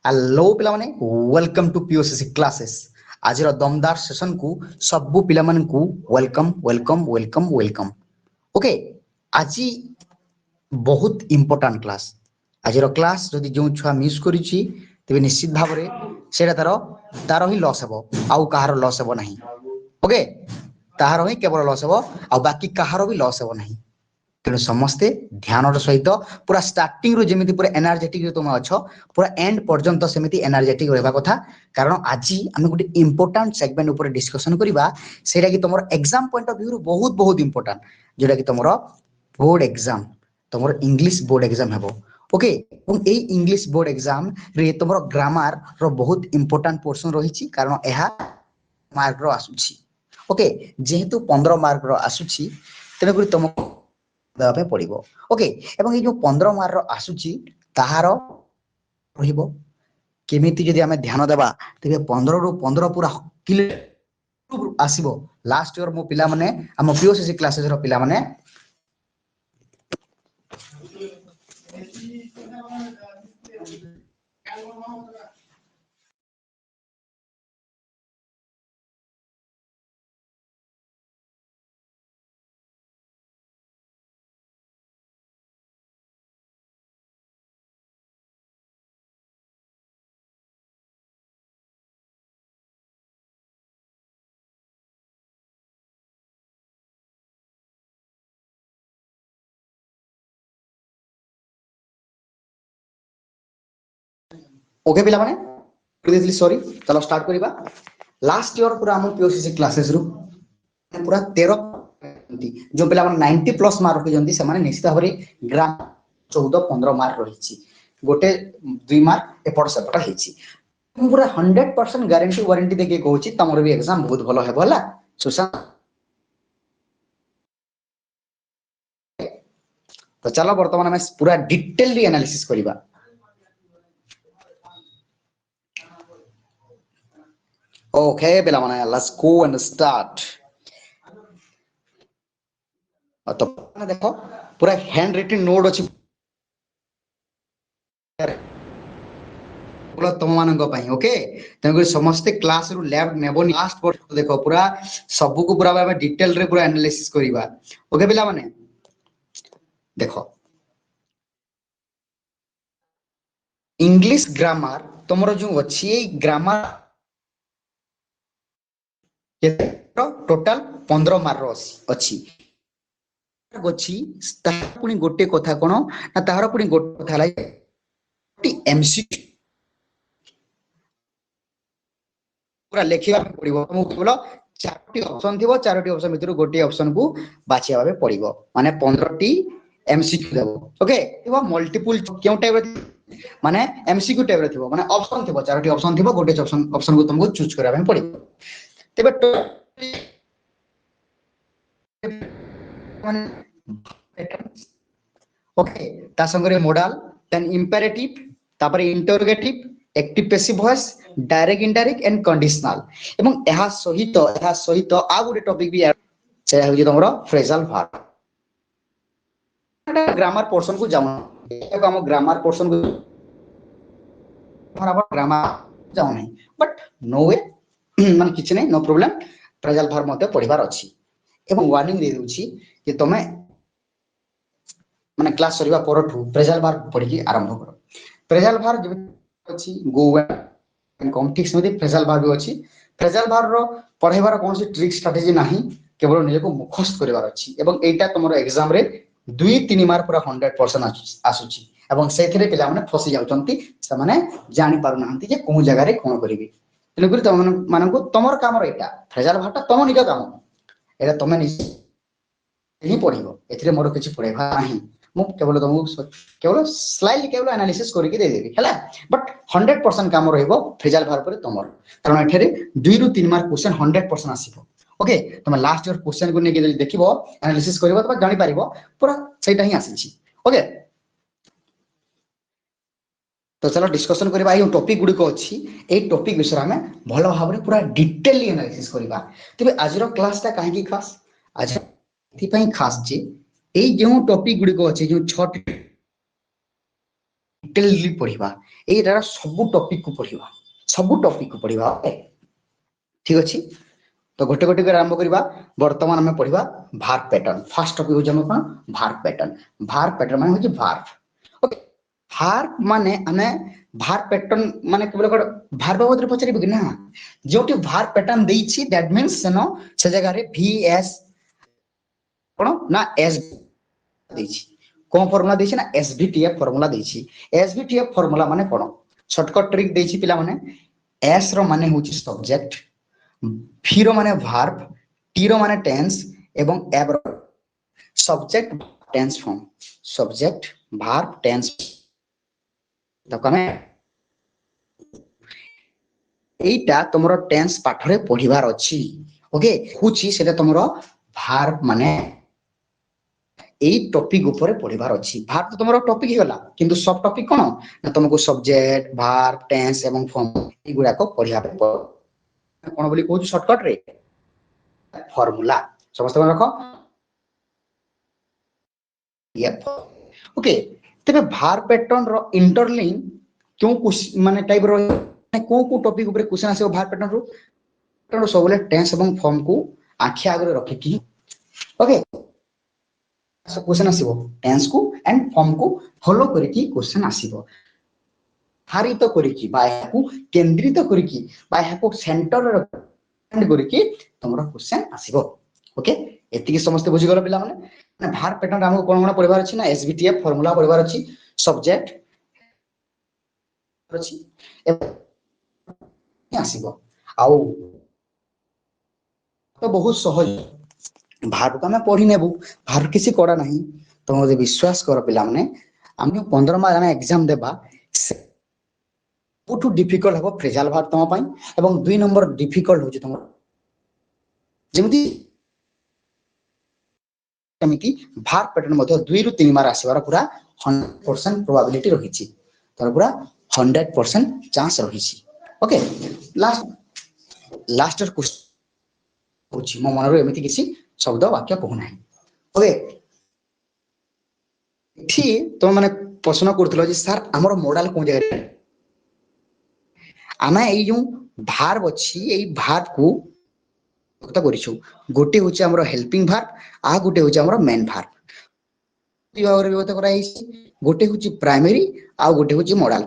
Hello पिला माने welcome to पीओसीसी classes आज दमदार सेशन को सबु पिला माने को welcome welcome welcome welcome okay आज बहुत इंपोर्टेंट क्लास आज क्लास जदि जो छुआ मिस करिछि तेबे निश्चित भाव रे सेटा तार ही लॉस हेबो आउ कहार लॉस हेबो नहीं ओके ताहार ही केवल लॉस हेबो आ बाकी कहार भी लॉस हेबो नहीं तेणु समस्ते ध्यान सहित पूरा स्टार्टिंग रू जमी पूरा एनर्जेटिक तुम अच्छ पूरा एंड पर्यंत सेमती एनर्जेटिक रहा कथा कारण आज आम गोटे इंपोर्टाट सेगमेंट उपर डिस्कसन करवा सेटा कि तुम एग्जाम पॉइंट ऑफ व्यू बहुत बहुत इंपोर्टाट जोटा कि तुम बोर्ड एग्जाम तुम इंग्लिश बोर्ड एग्जाम हेबो ओके इंग्लिश बोर्ड एग्जाम रे तुम ग्रामर रो बहुत इंपोर्टाट पोर्शन रही कारण यह मार्क रो आसुची ओके जेहेतु 15 मार्क रो आसुची तेणुक तुम देवाई पड़ो ओके एवं ये 15 मार्क आसूची ताहार रहिबो केमिति जदि आमे ध्यान देबा तेबे 15 रु 15 पूरा क्लियर आसीबो लास्ट ईयर मो पिला माने हम पीओसीसी क्लासेस रो पिला माने ओके पिला माने सॉरी चलो स्टार्ट करिबा लास्ट ईयर पूरा हम पीओसीसी क्लासेस रु पूरा 13 जो पिला 90 प्लस मार्क रखिजंती से माने निश्चित भाव ग्राम 14-15 मार्क रही गोटे 2 मार्क एपट सेपट होईची पूरा 100% गारंटी वारंटी देके कहूची तमर भी एग्जाम बहुत भलो हेबो हला सुशांत तो चलो वर्तमान में पूरा डिटेलली एनालिसिस करिबा ओके पिला माने लेट्स गो एंड स्टार्ट तो देखो पूरा हैंड रिटन नोट अछि तुम मान ओके तेणुक समस्ते क्लास रु लैब नेबो लास्ट पर देखो पूरा सबू को पूरा डिटेल रे पूरा एनालिसिस करिबा ओके पिला माने देखो इंग्लिश ग्रामर तुमरो जो अछि ग्रामर टोटल 15 मार्क अछि अछि ताहा पुनी गोटे कथा कोन ना ताहार पुनी गोटे कथा लाई एमसीक्यू पूरा लेखिबा पड़िबो तुमको केवल चारोटी ऑप्शन थिबो चारोटी ऑप्शन भितर गोटे ऑप्शन को बाछिया भाबे पड़िबो माने 15 टी एमसीक्यू देबो ओके थिबो मल्टीपल क्यों टाइप माने एमसीक्यू टाइप रे थिबो माने ऑप्शन थिबो चारोटी ऑप्शन थिबो गोटे ऑप्शन को तुमको चूज करबा में पड़िबो तेबे ओके ता संगे मॉडल देन इंपेरेटिव तापर interrogative active passive voice direct indirect and conditional एवं यहा सहित आ गुटे टॉपिक भी से हो तमरो फ्रेजल वर्ब ग्रामर पोर्शन को जाऊ हम ग्रामर पोर्शन को ग्रामर जाऊ नहीं बट नो वे माने किछ नहीं नो प्रॉब्लम फ्रेजल वर्ब मते पढिबार अछि एवं वार्निंग दे दूची कि तमे माने क्लास सरीबा परठू फ्रेजल वर्ब पढि के आरंभ करो फ्रेजल वर्ब जब अछि गो कम ठीक से फ्रेजल वर्ब अछि फ्रेजल वर्ब रो पढाइबार कोन से ट्रिक स्ट्रेटजी नाही केवल निजे को मुखस्त करिवार अछि एवं एटा तमरो एग्जाम रे 2-3 मार्क पूरा 100% आसुची एवं सेथिरे पिला माने फसी जाउचंती से माने जानि पारु नाहंती जे कोन जगह रे कोन करिवि तेनु करी तम मानको तमर काम रो एटा फ्रेजल वर्ब तम निज काम एटा तमे निजे ही पढिबो एथिरे मोर किछि पढाइबा नाही मु केवल तुमको केवल स्लाइडली केवल एनालिसिस करके दे देबी हैला बट 100% काम रहइबो फ्रेजल वर्ब पर तमर कारण एठरे 2 रु 3 मार्क क्वेश्चन 100% आसीबो ओके तुम लास्ट ईयर क्वेश्चन को नेके देखिबो एनालिसिस करबो तब जानि पारिबो पूरा सेटा ही आसीछि ओके तो चलो डिस्कशन करबा यो टॉपिक गुडी को अछि ए टॉपिक विषय में भलो भाबरे पूरा डिटेलली एनालिसिस करबा तबे आजरो क्लास ता काहे की खास आज थी पई खास जे ए जो टॉपिक गुडी को अछि जो 6 डिटेलली पढ़िबा एटार सब टॉपिक को पढ़िबा ओके ठीक अछि तो गोटे गोटे कर आरंभ करबा वर्तमान हमें पढ़िबा वर्ब पैटर्न फर्स्ट टॉपिक हो हम कोन वर्ब पैटर्न माने हो वर्ब ओके वर्ब माने हमें वर्ब पैटर्न माने केवल वर्ब बदले पचरिबे कि ना जोटी वर्ब पैटर्न देछि दैट मींस नो से जगह रे vs कोन ना s देछि कोन फार्मूला देछि ना SVTF फार्मूला देछि SVTF फार्मूला माने कोन शॉर्टकट ट्रिक देछि पिला माने s रो माने होछि सब्जेक्ट v रो माने वर्ब t रो माने टेंस एवं ab रो subject tense form subject verb tense तो कमे एटा तमरो टेंस पाठ रे पढिबार अछि ओके हुची सेटा तमरो वर्ब माने এই টপিক উপরে পড়িবার ଅଛି ভার্ব তো তোমার টপিক হিগলা কিন্তু সব টপিক কোন না তোমাকে সবজেক্ট ভার্ব টেন্স এবং ফর্ম এগুলা কো পড়িয়া কোন বলি কইছি শর্টকাট রে ফর্মুলা সমস্ত মনে রাখো ओके तबे भार्ब पैटर्न रो इंटरलिंक क्यों माने टाइप रो को टॉपिक ऊपर क्वेश्चन आसे भार्ब पैटर्न रो सबले टेंस एवं फॉर्म को आखि आगे रखि की ओके सो क्वेश्चन आसीबो टेंस को एंड फॉर्म को फॉलो करिकी क्वेश्चन आसीबो हारित करिकी बाय को केंद्रित करिकी बाय को सेंटर करिकी तमरो क्वेश्चन आसीबो ओके एतिकी समस्त बुझी गलो पिला माने भार्ब पैटर्न हमको कोन कोन पढिबार अछि ना SVTF फार्मूला पढिबार अछि सब्जेक्ट अछि आसीबो आउ तो बहुत सहज भार्ब को हमें पढ़ी नेबू भार्ब किसी कड़ा नहीं तुम तो विश्वास कर पिला माने हम 15 मार्क हम एग्जाम देबा सबटू डिफिकल्ट हबो फ्रेजल भार्ब तम पई एवं 2 नंबर डिफिकल्ट होची तुम जेमति कमिति भार्ब पैटर्न मध्ये 2 रु 3 मार्क आसीबार पूरा 100% प्रोबेबिलिटी रहिछि तर पूरा 100% चांस रहिछि ओके लास्ट क्वेश्चन होची मो मनरो एमिति किसी शब्द वाक्य कहू नाही ओके थी तो माने प्रश्न करथलो जे सर हमर मॉडल कोन जगह आमे एई जो भार्ब अछि एई भार्ब को व्यक्त करिछु गोटे होची हमर हेल्पिंग भार्ब आ गोटे होची हमर मेन भार्ब विभाग रे व्यक्त कराई गोटे होची प्राइमरी आ गोटे होची मॉडल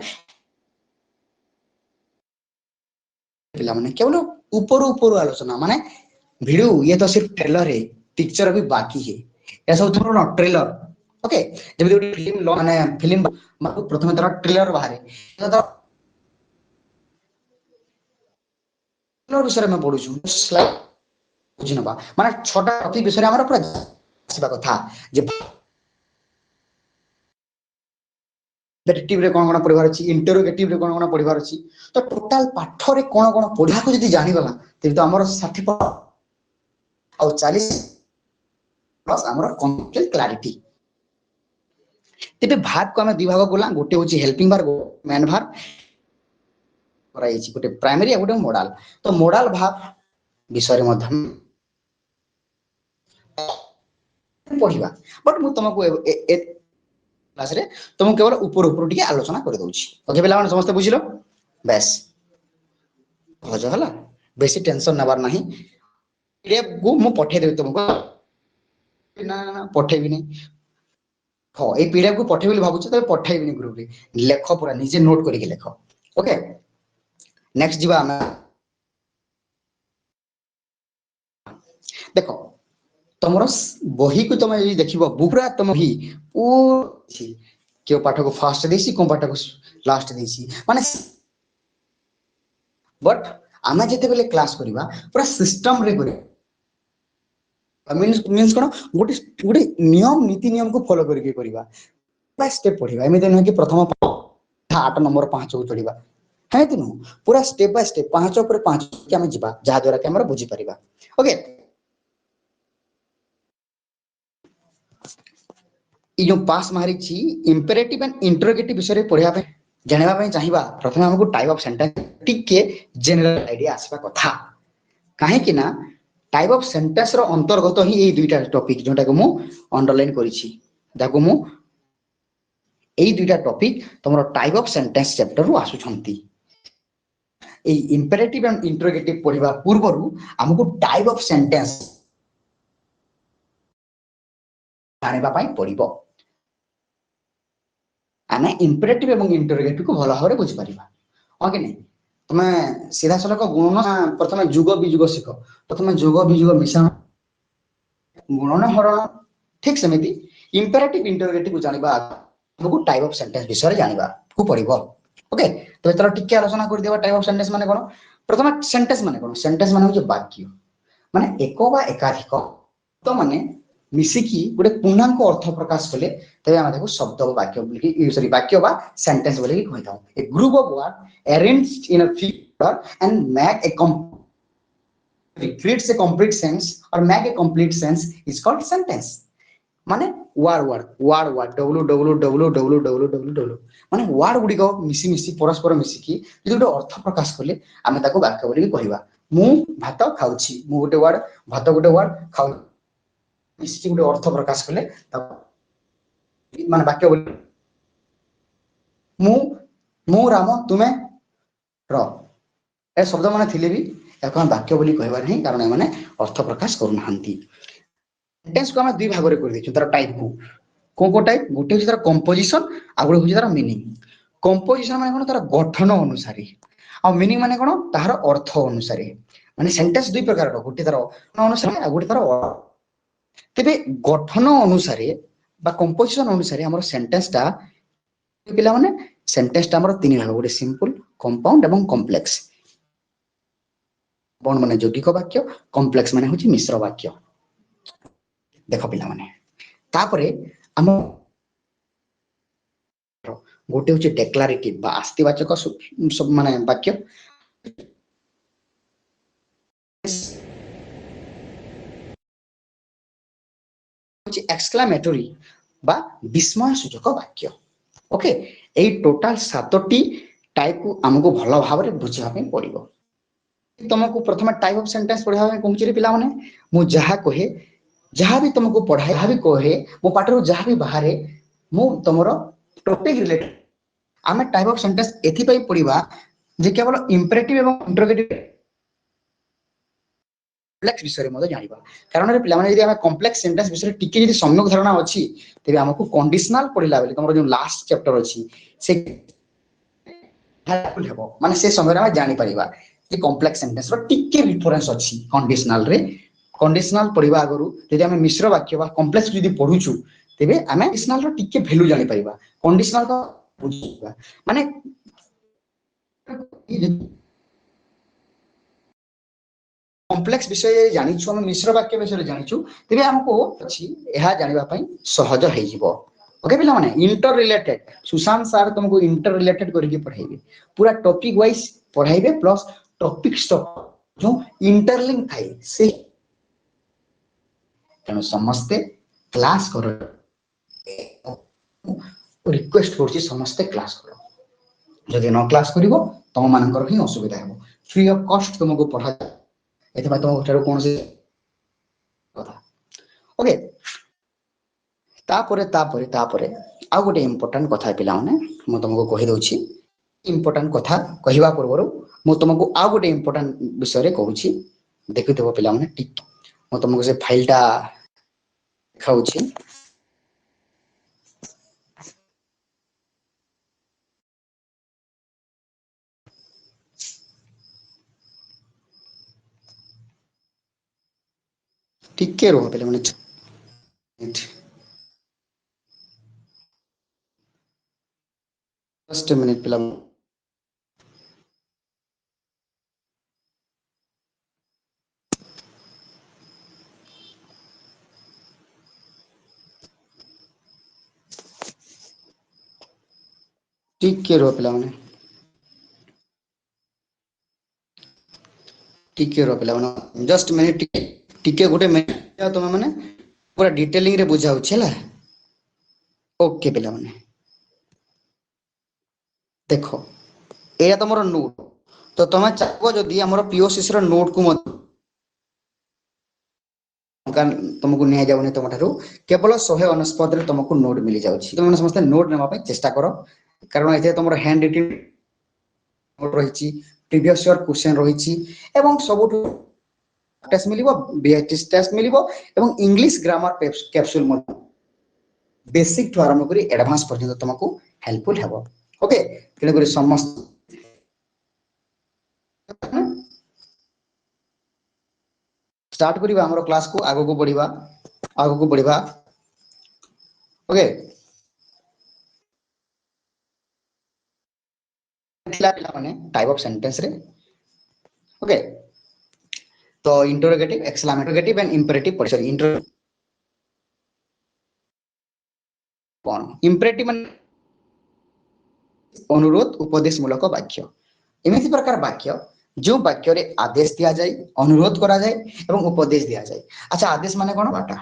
पिला माने केवल ऊपर ऊपर आलोचना माने वीडियो ये तो सिर्फ ट्रेलर है पिक्चर अभी बाकी है ऐसा थोड़ा ना ट्रेलर ओके जब भी फिल्म लो माने फिल्म प्रथम तरह ट्रेलर बाहर तो ट्रेलर विषय में पढु छु स्लाइड बुझिनबा माने छोटा टॉपिक विषय हमरा पूरा आसीबा कथा जे डिटेक्टिव रे कोन कोन पढिबार अछि इंटरोगेटिव रे कोन कोन पढिबार अछि तो टोटल पाठ रे कोन कोन पढा को जदी जानि गला तबे तो हमर 60 और 40 प्लस हमर कंप्लीट क्लैरिटी तबे भार्ब को हम विभाग गोला गोटे होची हेल्पिंग भार्ब मेन भार्ब कराई छी गोटे प्राइमरी आ गोटे मॉडल तो मॉडल भार्ब विषय रे मध्यम पढिबा बट मु तुमको क्लास रे तुम केवल ऊपर ऊपर टिके आलोचना कर दउची ओके बेला माने समस्त बुझिलो बस हो जा हला बेसी टेंशन नबार नाही पीडीएफ को मु पठे देबी तुमको ना ना पठे भी नहीं हो ए पीडीएफ को पठे बोली भाबुछ तबे पठाई भी नहीं ग्रुप रे लेखो पूरा निजे नोट करके लेखो ओके नेक्स्ट जीवा हम देखो तुमरो बही को तुम यदि देखिबो बुकरा तुम ही ओ क्यों पाठ को फास्ट देसी को पाठ को लास्ट देसी माने बट आमे जेते बेले क्लास करिबा पूरा सिस्टम रे करिबा मींस कोन गोटे गोटे नियम नीति नियम को फॉलो करके करिबा बाय स्टेप पढिबा एमे न कि प्रथम 8 नंबर 5 को चढ़िबा है तिनु पूरा स्टेप बाय स्टेप 5 ऊपर 5 के हम जिबा जहा द्वारा के हमरा बुझी परिबा ओके ई जो पास मारी छी इंपेरेटिव एंड इंटरोगेटिव विषय रे पढिया पे जानिबा पे चाहिबा प्रथम हमको टाइप ऑफ सेंटेंस टिके जनरल आईडिया आसीबा कथा काहे कि ना टाइप ऑफ सेंटेंस रो अंतर्गत ही ए दुईटा टॉपिक जोटा को मु अंडरलाइन करी छी जाको मु এই দুইটা টপিক তোমার টাইপ অফ সেন্টেন্स चैप्टर रु आसुछंती এই ইম্পেরেটিভ এন্ড ইন্টারোগেটিভ পড়িবা পূର୍ବরু আমকু টাইপ অফ সেন্টেন্স জানিবা পাই পড়িব ଆମେ ଇମ୍ପେରେଟିଭ ଏବଂ ଇଣ୍ଟରୋଗେଟିଭ କୁ ଭଲ ଭାବରେ ବୁଝିପାରିବା ହଁ କି ନାହିଁ ତମେ ସିଧାସଳଖ ଗୁଣନ ପ୍ରଥମେ ଯୁଗ ବିଯୁଗ ଶିଖ ପ୍ରଥମେ ଯୁଗ ବିଯୁଗ ମିଶାଣ ଗୁଣନ ହରଣ ଠିକ ସେମିତି ଇମ୍ପେରେଟିଭ ଇଣ୍ଟରୋଗେଟିଭ କୁ ଜାଣିବା ଆମକୁ ଟାଇପ ଅଫ ସେଣ୍ଟେନ୍ସ ବିଷୟରେ ଜାଣିବା କୁ ପଡିବ ଓକେ ତ ଏଥର ଟିକେ ଆଲୋଚନା କରିଦେବା ଟାଇପ ଅଫ ସେଣ୍ଟେନ୍ସ ମାନେ କ'ଣ ପ୍ରଥମେ ସେଣ୍ଟେନ୍ସ ମାନେ କ'ଣ ସେଣ୍ଟେନ୍ସ ମାନେ ହେଉଛି ବାକ୍ୟ ମାନେ ଏକ ବା ଏକାଧିକ ତ ମାନେ मिसिकी गोटे पूर्णांक अर्थ प्रकाश कले तबे हम देखो शब्द वाक्य बोली सॉरी वाक्य बा सेंटेंस बोली कहि थाउ a group of word arranged in a figure and make a creates a complete sense or make a complete sense is called sentence माने word www माने word गुडी को मिसी मिसी परस्पर मिसी की जे गोटे अर्थ प्रकाश कले हम ताको वाक्य बोली कहिबा मु भात खाउची मु गोटे वर्ड भात गोटे वर्ड खाउ मिसी गोटे अर्थ प्रकाश कले माने वाक्य बोली मु राम तुमे र ए शब्द माने थिले भी याको हम वाक्य बोली कहबा नहीं कारण ए माने अर्थ प्रकाश करू नहंती सेंटेंस को हम दुई भाग रे कर देछु तार टाइप को टाइप गोटे होची तार कंपोजिशन आ गोटे होची तार मीनिंग कंपोजिशन माने कोन तार गठन अनुसार आ मीनिंग माने कोन तार अर्थ अनुसार माने सेंटेंस दुई प्रकार रो गोटे तार अनुसार आ गोटे तार तेबे गठन अनुसार बा कंपोजिशन अनुसार हमर सेंटेंस ता पिला माने सेंटेंस ता हमर तीन भाग गोटे सिंपल कंपाउंड एवं कॉम्प्लेक्स बन माने यौगिक वाक्य कॉम्प्लेक्स माने होची मिश्र वाक्य देखो पिला माने तापरे हम गोटे होची डेक्लरेटिव बा आस्तिवाचक सब माने वाक्य होची एक्सक्लेमेटरी बा विस्मय सूचक वाक्य ओके ए टोटल 7टी टाइप को हमको भलो भाबरे बुझिया पे पड़िबो तुमको प्रथम टाइप ऑफ सेंटेंस पढ़ा कहूँ पिला माने मु जहा कहे जहा भी तुमको पढ़ाए जहा भी कहे मो पाटरो जहा भी बाहर मु तुमरो टॉपिक रिलेटेड आमे टाइप ऑफ सेंटेंस एथि पई पढ़िबा जे केवल इंपरेटिव एवं इंटरोगेटिव कॉम्प्लेक्स विषय मते जानिबा कारण रे पिला माने यदि आमे कॉम्प्लेक्स सेंटेंस विषय टिके यदि सम्यक धारणा अछि तेबे हमको कंडीशनल पढ़िला बेले तुमरो जो लास्ट चैप्टर अछि से हेल्पफुल हेबो माने से समय रे जानि परिबा कि कॉम्प्लेक्स सेंटेंस रो टिके डिफरेंस अछि कंडीशनल पढ़िबा आगरु यदि हमें मिश्र वाक्य बा कॉम्प्लेक्स यदि पढुछु तेबे हमें कंडीशनल रो टिके वैल्यू जानि परिबा कंडीशनल को बुझिबा माने कॉम्प्लेक्स विषय जानिछु हम मिश्र वाक्य विषय जानिछु तेबे हमको अछि एहा जानिबा पई सहज हे जिवो ओके पिला माने इंटर रिलेटेड सुशांत सर तुमको इंटर रिलेटेड करके पढ़ाइबे पूरा टॉपिक वाइज पढ़ाइबे प्लस टॉपिक स्टॉप जो इंटरलिंक थाई से तेणु समस्ते क्लास करो रिक्वेस्ट करछि समस्ते क्लास करो जदि न क्लास करिवो तम मानकर ही असुविधा हेबो फ्री ऑफ कॉस्ट तुमको पढ़ा एते तुम ठारो कोन से कथा ओके तापरे आ गोटे इंपोर्टेंट कथा पिला माने मु तुमको कहि दोछि इंपोर्टेंट कथा कहिबा पूर्व मु तुमको आ गोटे इंपोर्टेंट विषय रे कहूछि देखिथबो पिला माने टिक मु तुमको से फाइल टा खाउछि टिके रहो पिला माने जस्ट अ मिनिट पिला टिके रहो पिला माने टिके रहो पिला माने जस्ट मिनिट टिके गोटे मिनिट तुम माने पूरा डिटेलिंग रे बुझाउ छला ओके पिला माने देखो एया तमरो नोट तो तुम चाहो जदि हमर पीओसीसी रो नोट को टंका तुमको नहीं जाउनी तुम ठारू केवल 149 रे तुमको नोट मिल जाउछि तुम समस्त नोट नेबा पे चेष्टा करो कारण एथे तुमरो हैंड राइटिंग नोट रहिछि प्रीवियस ईयर क्वेश्चन रहिछि एवं सबुठु टेस्ट मिलिबो बीएचएस टेस्ट मिलिबो एवं इंग्लिश ग्रामर कैप्सूल मो बेसिक टू आरंभ करी एडवांस पर्यंत तुमको हेल्पफुल हेबो ओके तेने करी समस्त स्टार्ट करिबा हमरो क्लास को आगो को बढ़िबा ओके पिला माने टाइप ऑफ सेंटेंस रे ओके तो इंटरोगेटिव एक्सक्लेमेटोरी एंड इंपेरेटिव पढ़ सॉरी इंटर कौन इंपेरेटिव माने अनुरोध उपदेश मूलक वाक्य एमिति प्रकार वाक्य जो वाक्य रे आदेश दिया जाए अनुरोध करा जाए एवं उपदेश दिया जाए अच्छा आदेश माने कोन बाटा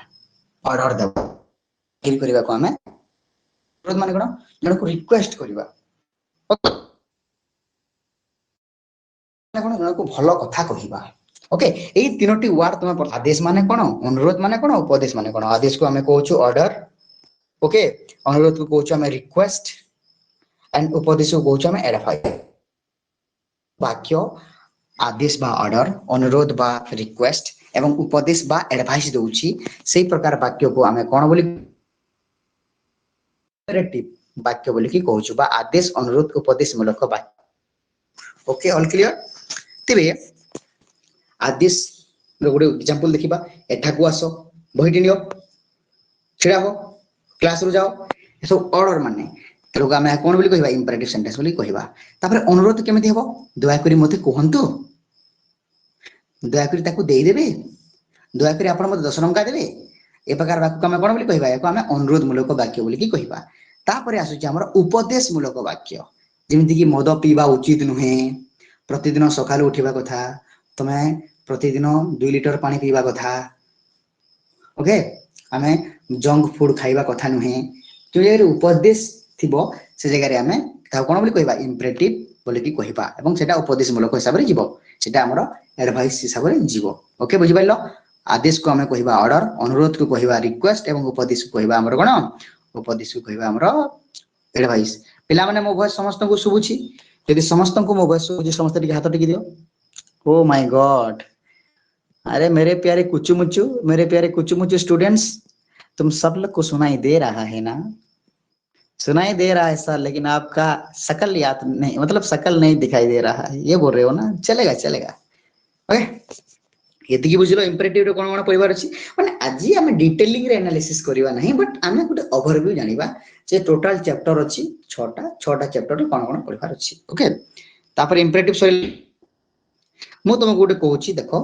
ऑर्डर देबा फिर करबा को हमें अनुरोध माने कोन जण को रिक्वेस्ट करबा कोन जण को भलो कथा कहिबा ओके एई तीनोटी वर्ड तुम आदेश माने कोन अनुरोध माने कोन उपदेश माने कोन आदेश को हमें कहूछु ऑर्डर ओके अनुरोध को कहूछु हमें रिक्वेस्ट एंड उपदेश को कहूछु हमें एडवाइस वाक्य आदेश बा ऑर्डर अनुरोध बा रिक्वेस्ट एवं उपदेश बा एडवाइस दउछि सेही प्रकार वाक्य को हमें कोन बोली इंपेरेटिव वाक्य बोली की कहूछु बा आदेश अनुरोध उपदेश मूलक वाक्य ओके ऑल क्लियर तेबे आदेश गोटे एग्जांपल देखिबा एठा को आसो बहिटी नियो छिड़ा हो क्लास रु जाओ सब ऑर्डर माने तेलुग आमे कोन बोली कहिबा इंपेरेटिव सेंटेंस बोली कहिबा तापर अनुरोध केमिति हेबो दया करी मते कहंतु दया करी ताकू देई देबे दया करी आपण मते 10 टंका देबे ए प्रकार वाक्य आमे कोन बोली कहिबा एको आमे अनुरोध मूलक वाक्य बोली की कहिबा तापर आसु जे हमर उपदेश मूलक वाक्य जेमिति की मद पीबा उचित नुहे प्रतिदिन सकाळ उठिबा कथा तमे प्रतिदिन 2 लिटर पानी पीबा कथा ओके आमे जंक फूड खाइबा कथा नुहे जो ये उपदेश थिबो से जगह रे आमे ता कोन बोली कहिबा इंपेरेटिव बोली की कहिबा एवं सेटा उपदेश मूलक हिसाब रे जीवो सेटा हमर एडवाइस हिसाब रे जीवो ओके बुझि पाइलो आदेश को आमे कहिबा ऑर्डर अनुरोध को कहिबा रिक्वेस्ट एवं उपदेश को कहिबा हमर कोन उपदेश को कहिबा हमर एडवाइस पिला माने मो वॉइस समस्त को सुबुछि यदि समस्त को मो वॉइस सुबुछि समस्त टिके हाथ टिके दियो ओ माय गॉड अरे मेरे प्यारे कुचु मुचु स्टूडेंट्स तुम सब लोग को सुनाई दे रहा है ना सुनाई दे रहा है सर लेकिन आपका शकल याद नहीं मतलब शकल नहीं दिखाई दे रहा है ये बोल रहे हो ना चलेगा चलेगा ओके एतिकी बुझिलो इंपेरेटिव रे कोन कोन परिवार अछि माने आजि हम डिटेलिंग रे एनालिसिस करबा नहीं बट आमे गुटे ओवरव्यू जानिबा जे टोटल चैप्टर अछि 6टा चैप्टर रे कोन कोन परिवार अछि ओके तापर इंपेरेटिव सॉरी मु तुमको गुटे कहूची देखो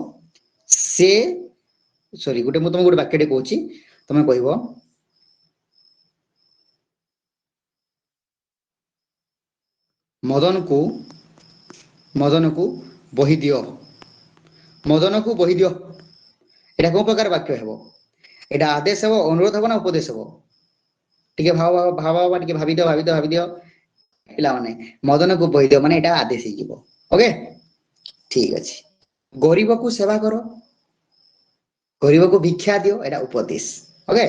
से सॉरी गुटे मु तुमको गुटे वाक्यटे कहूची तुमे कहबो मदन को बही दियो एटा को प्रकार वाक्य हेबो एटा आदेश हेबो अनुरोध हेबो ना उपदेश हेबो टिके भाव टिके भाबी दियो पिला माने मदन को बही दियो माने एटा आदेश ही जीवो ओके ठीक अछि गरीब को सेवा करो गरीब को भिक्षा दियो एटा उपदेश ओके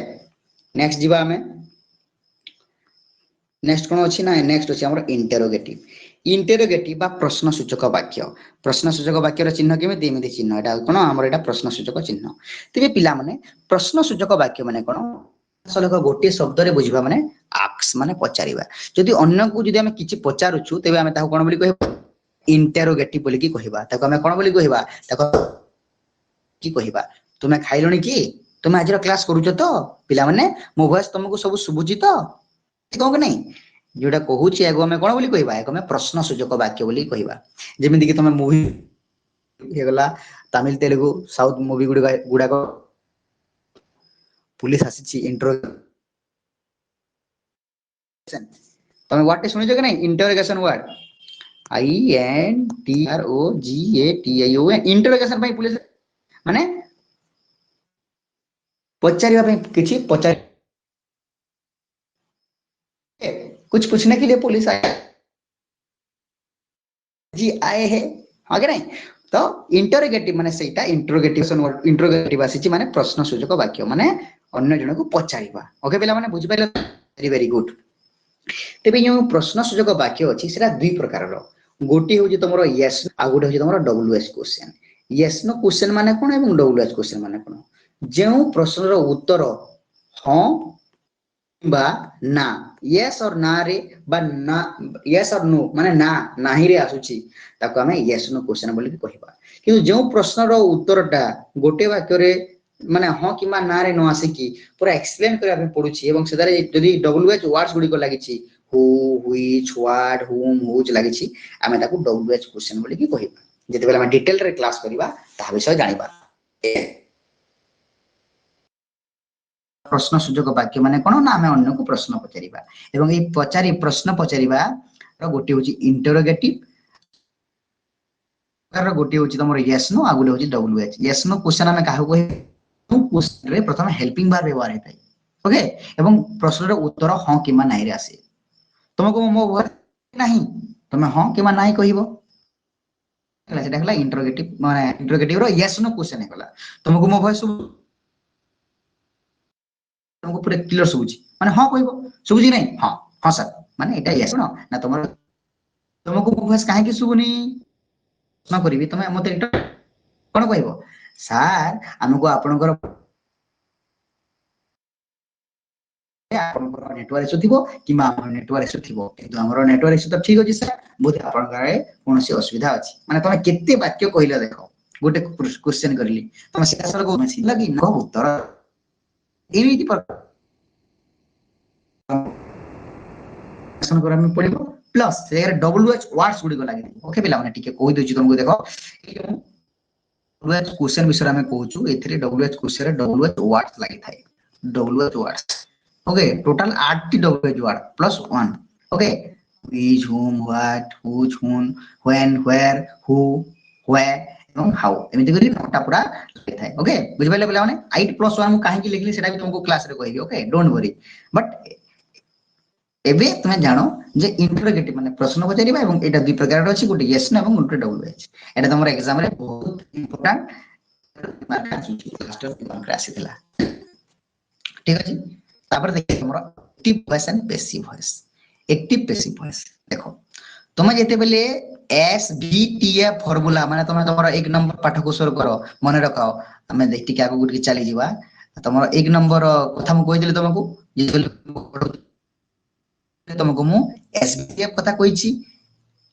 नेक्स्ट जीवा हमें नेक्स्ट कोन अछि ना नेक्स्ट अछि हमर इंटेरोगेटिव बा प्रश्न सूचक वाक्य र चिन्ह केमे देमे चिन्ह एटा कोन हमर एटा प्रश्न सूचक चिन्ह तबे पिला माने प्रश्न सूचक वाक्य माने कोन असल गोटे शब्द रे बुझिबा माने आक्स माने पचारिबा जदि अन्य को जदि हमें किछि पचारुछु तबे हमें ताको कोन बोली कहबा इंटेरोगेटिव बोली की कहबा ताको हमें कोन बोली कहबा ताको की कहबा तुमे खाइलोनी की तुमे आज क्लास करूछ तो पिला माने मो वॉइस तुमको सब सुबुची तो ठीक नहीं जोटा कहूची एगो हमें कोन बोली कहबा एगो हमें प्रश्न सूचक वाक्य बोली कहबा जेमिति कि तुमे मूवी हे गला तमिल तेलुगु साउथ मूवी गुडा को पुलिस आसी इंट्रो तुम वर्ड सुनिছো कि नहीं इंटरोगेशन वर्ड INTROGATION इंटरोगेशन भाई पुलिस माने पचारिबा भाई किछि पचार कुछ पूछने के लिए पुलिस आए जी आए हैं आगे नहीं तो इंटरोगेटिव माने सेटा इंटरोगेटिव आसी माने प्रश्न सूचक वाक्य माने अन्य जन को पचारिबा ओके पिला माने बुझि पाइले वेरी वेरी गुड तेबे जो प्रश्न सूचक वाक्य अछि सेटा दुई प्रकार रो गोटी होची तमरो यस आ गोटे होची तमरो WH question yes no question माने कोन एवं डब्ल्यूएच क्वेश्चन माने कोन जेउ प्रश्न रो उत्तर हां बा ना यस और ना रे बा ना यस और नो माने ना नाही रे आसुची ताको हमें यस नो क्वेश्चन बोली कहबा किंतु जो प्रश्न रो उत्तरटा गोटे वाक्य रे माने हां किमा ना रे न आसे की पूरा एक्सप्लेन करा पे पडुची एवं सेदारे जदी डब्ल्यूएच वर्ड्स गुडी को लागिची हु व्हिच व्हाट हुम हुज लागिची हमें ताको डब्ल्यूएच क्वेश्चन बोली कहबा जते बेला हम डिटेल रे क्लास करबा ता विषय जानिबा प्रश्न सूचक वाक्य माने कोन ना हमें अन्य को प्रश्न पचारिबा एवं ए पचारि प्रश्न पचारिबा रो गोटी होची इंटरोगेटिव रो गोटी होची तमरो यस नो आ गोटी होची डब्ल्यूएच यस नो क्वेश्चन हमें काहू कहि क्वेश्चन रे प्रथम हेल्पिंग वर्ब व्यवहार हेतै ओके एवं प्रश्न रो उत्तर हां किमा नाही रे आसे तुमको मो नाही तमे हां किमा नाही कहिबो हला सेटा हला इंटरोगेटिव माने इंटरोगेटिव रो यस नो क्वेश्चन हेकला तुमको मो भॉइस तुमको पूरा क्लियर सुबुची माने हां कहबो सुबुची नहीं हां हां सर माने एटा यस नो ना तुमरो तुमको मो भॉइस काहे कि सुबुनी न करिवि तमे मते कोन कहबो सर हमको आपनकर आपनकर नेटवर्क इशू थिबो किमा हमर नेटवर्क इशू थिबो किंतु हमर नेटवर्क इशू त ठीक होची सर बोधे आपनकर कोनोसी असुविधा अछि माने तमे केते वाक्य कहिला देखो गोटे क्वेश्चन करली तमे सीधा सर को मेसी लगी न उत्तर एमिति पर करा में पड़िबो प्लस से डब्ल्यूएच वर्ड्स गुडी को लागि ओके पिला माने टिके कोइ दोची तुमको देखो डब्ल्यूएच क्वेश्चन विषय में कहूछु एथिरे डब्ल्यूएच क्वेश्चन रे डब्ल्यूएच वर्ड्स लागि थाए WH words okay total 8 T WH word plus 1 okay which whom what whose whom when where who where एवं हाउ एमिति करी नोटा पूरा लागि थाए ओके बुझि पाइले पिला माने 8 प्लस 1 मु काहे कि लिखली सेटा भी तुमको क्लास रे कहिबी ओके डोंट वरी बट एबे तुमे जानो जे इंटरोगेटिव माने प्रश्न पचारिबा एवं एटा दुई प्रकार अछि गोटे यस नो एवं गोटे डब्ल्यूएच एटा तमर एग्जाम रे बहुत इंपोर्टेंट मार्क आछि मास्टर मार्क आसीतला ठीक अछि तापर देखि हमर active voice and passive voice active passive voice देखो तुमे जेते बेले एसबीटीएफ फार्मूला माने तुमे तमर एक नंबर पाठ को सर करो मने रखाओ हमें देखि के आगु गुटी चली जीवा तमर एक नंबर कथा मु कहि देले तुमको जे तुमको मु एसबीटीएफ कथा कहिछि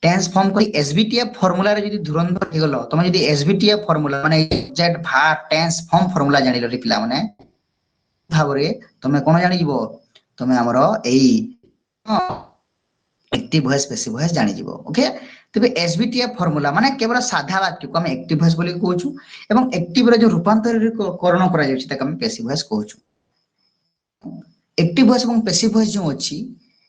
टेंस फॉर्म करी एसबीटीएफ फार्मूला रे जदी धुरंधर हे गलो तुम जदी एसबीटीएफ फार्मूला माने जेड भार टेंस फॉर्म फार्मूला जानि लो पिला माने भाबरे तुमे कोन जानि जीवो तुमे हमरो एई एक्टिव वॉइस पैसिव वॉइस जानि जीवो ओके तबे एसबीटीएफ फार्मूला माने केवल साधा वाक्य को हम एक्टिव वॉइस बोली कहूछु एवं एक्टिव रे जो रूपांतरण करा जाउछि तक हम पैसिव वॉइस कहूछु एक्टिव वॉइस एवं पैसिव वॉइस जो अछि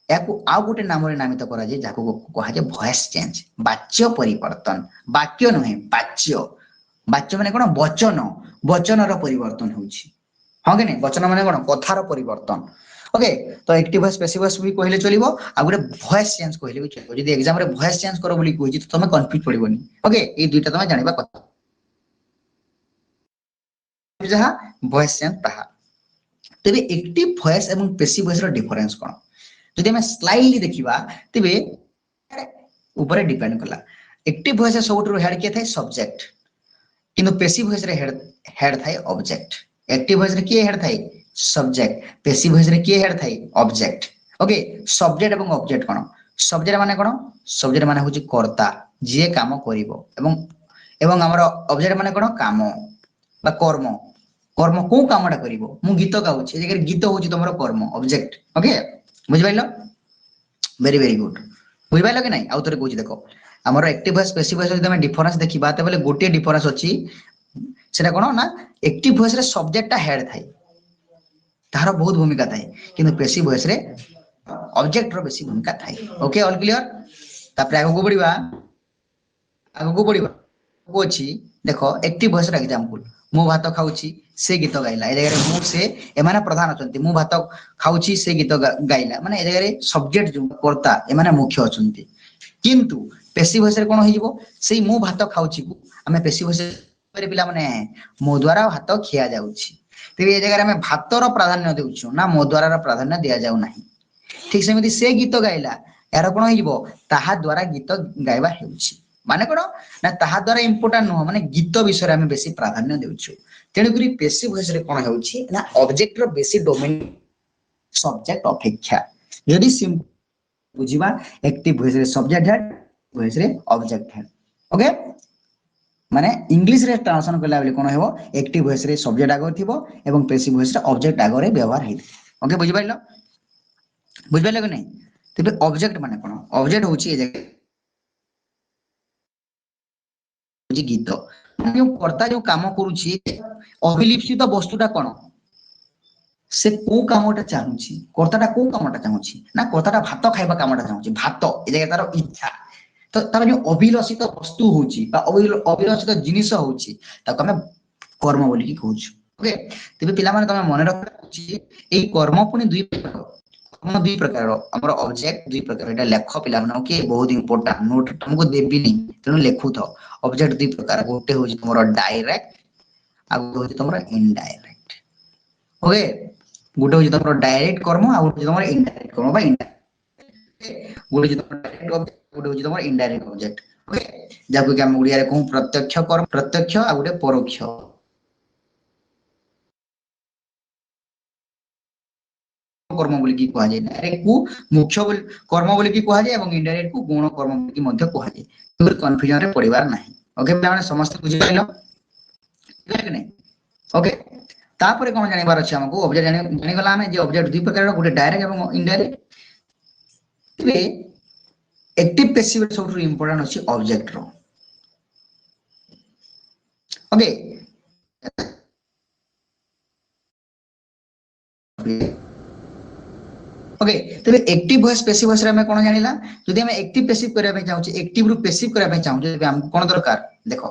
याकू आउ गोटे नाम रे नामित करा जाय जाको कहा जाय वॉइस चेंज वाच्य परिवर्तन वाक्य नहे वाच्य वाच्य माने कोन वचन वचन रो परिवर्तन होउछि हां के नै वचन माने कोन कथार परिवर्तन ओके तो एक्टिव वॉइस पैसिव वॉइस भी कहले चलिबो आ गोटे वॉइस चेंज कहले भी चलिबो जदी एग्जाम रे वॉइस चेंज करो बोली कहछि तो तमे कंफ्यूज पड़िबोनी ओके ए दुईटा तमे जानिबा कथा जहा वॉइस चेंज ताहा तबे एक्टिव वॉइस एवं पैसिव वॉइस रो डिफरेंस कोन जदी हम स्लाइडली देखिबा तबे ऊपर डिपेंड करला एक्टिव वॉइस सबटरो हेड के थाए सब्जेक्ट किंतु पैसिव वॉइस रे हेड थाए ऑब्जेक्ट एक्टिव वॉइस रे के हेड थाए सब्जेक्ट पैसिव वॉइस रे के हेड थाए ऑब्जेक्ट ओके सब्जेक्ट एवं ऑब्जेक्ट कोन सब्जेक्ट माने होची कर्ता जे काम करिवो एवं हमर ऑब्जेक्ट माने कोन काम बा कर्म कर्म को कामडा करिवो मु गीत गाउछि ए जगह गीत होची तमरो कर्म ऑब्जेक्ट ओके बुझि पाइलो वेरी वेरी गुड बुझि पाइलो कि नाही आउ तरे कहूछि देखो हमर एक्टिव वॉइस पैसिव वॉइस जदी हम डिफरेंस देखिबा त बेले गोटे डिफरेंस अछि सेटा कोन ना एक्टिव वॉइस रे सब्जेक्ट टा हेड थाई तार बहुत भूमिका थाई किंतु पैसिव वॉइस रे ऑब्जेक्ट रो बेसी भूमिका थाई ओके ऑल क्लियर तापर आगो बढ़िबा को अछि देखो एक्टिव वॉइस रे एग्जांपल मु भात खाउछि से गीत गाइला ए जगह मु से एमाने प्रधान अछंती मु भात खाउछि से गीत गाइला माने ए जगह सब्जेक्ट जो कर्ता एमाने मुख्य अछंती किंतु पेसिव वॉइस रे कोन होई जिवो सेई मु भात खाउची को हमें पेसिव वॉइस रे पिला माने मो द्वारा भात खिया जाउची तेबे ए जगह में भातर प्राधान्य देउछु ना मो द्वारा प्राधान्य दिया जाउ नाही ठीक सेमिति से गीत गाइला यार कोन होई जिवो ताहा द्वारा गीत गाइबा हेउची माने कोन ना ताहा द्वारा इंपोर्टेंट न माने गीत विषय हमें बेसी प्राधान्य देउछु तेणु करी पेसिव वॉइस रे कोन हेउची ना ऑब्जेक्ट रो बेसी डोमेन सब्जेक्ट अपेक्षा यदि सिम बुझिबा एक्टिव वॉइस रे सब्जेक्ट है वॉइस रे ऑब्जेक्ट है ओके माने इंग्लिश रे ट्रांसलेशन करला बेले कोन हेबो एक्टिव वॉइस रे सब्जेक्ट आगो थिबो एवं पैसिव वॉइस रे ऑब्जेक्ट आगो रे व्यवहार हेइ ओके बुझि पाइलो कि नहीं तबे ऑब्जेक्ट माने कोन ऑब्जेक्ट होची ए जगह होची गीत जो कर्ता जो काम करूची अभिलिप्सित वस्तुटा कोन से को कामटा चाहूची कर्ताटा को कामटा चाहूची ना कर्ताटा भात खाइबा कामटा चाहूची भात ए जगह तार इच्छा तो तार जो अभिलषित वस्तु होची बा अभिलषित जिनिस होची ताको हमें कर्म बोली की कहूछु ओके तबे पिला माने तमे मने रखछि एई कर्म पुनी दुई प्रकार हमर ऑब्जेक्ट दुई प्रकार एटा लेख पिला माने के बहुत इंपोर्टेंट नोट तुमको देबी नहीं तेनु लेखु थो ऑब्जेक्ट दुई प्रकार गोटे होची तमरो डायरेक्ट आ गोटे होची तमरो इनडायरेक्ट ओके गोटे होची तमरो डायरेक्ट कर्म आ गोटे तमरो इनडायरेक्ट कर्म बा इनडायरेक्ट गोटे होची तमरो डायरेक्ट ऑब्जेक्ट गोटे होची तमरो इनडायरेक्ट ऑब्जेक्ट ओके जाको कि हम उड़िया रे कहू प्रत्यक्ष कर्म प्रत्यक्ष आ गोटे परोक्ष कर्म बोली की कहा जाय डायरेक्ट को मुख्य बोली कर्म बोली की कहा जाय एवं इनडायरेक्ट को गुण कर्म बोली की मध्य कहा जाय तो कंफ्यूजन रे पड़िबार नाही ओके माने समस्त बुझि पाइलो कि नहीं ओके तापर कोन जानिबार अछि हमको ऑब्जेक्ट जानि गला हमें जे ऑब्जेक्ट दुई प्रकार रो गोटे डायरेक्ट एवं इनडायरेक्ट तबे एक्टिव पैसिव सब इंपोर्टेंट अछि ऑब्जेक्ट रो ओके ओके तबे एक्टिव वॉइस पैसिव वॉइस रे हमें कोन जानिला जदि हमें एक्टिव पैसिव करबा पे चाहू छी एक्टिव रु पैसिव करबा पे चाहू जदि हम कोन दरकार देखो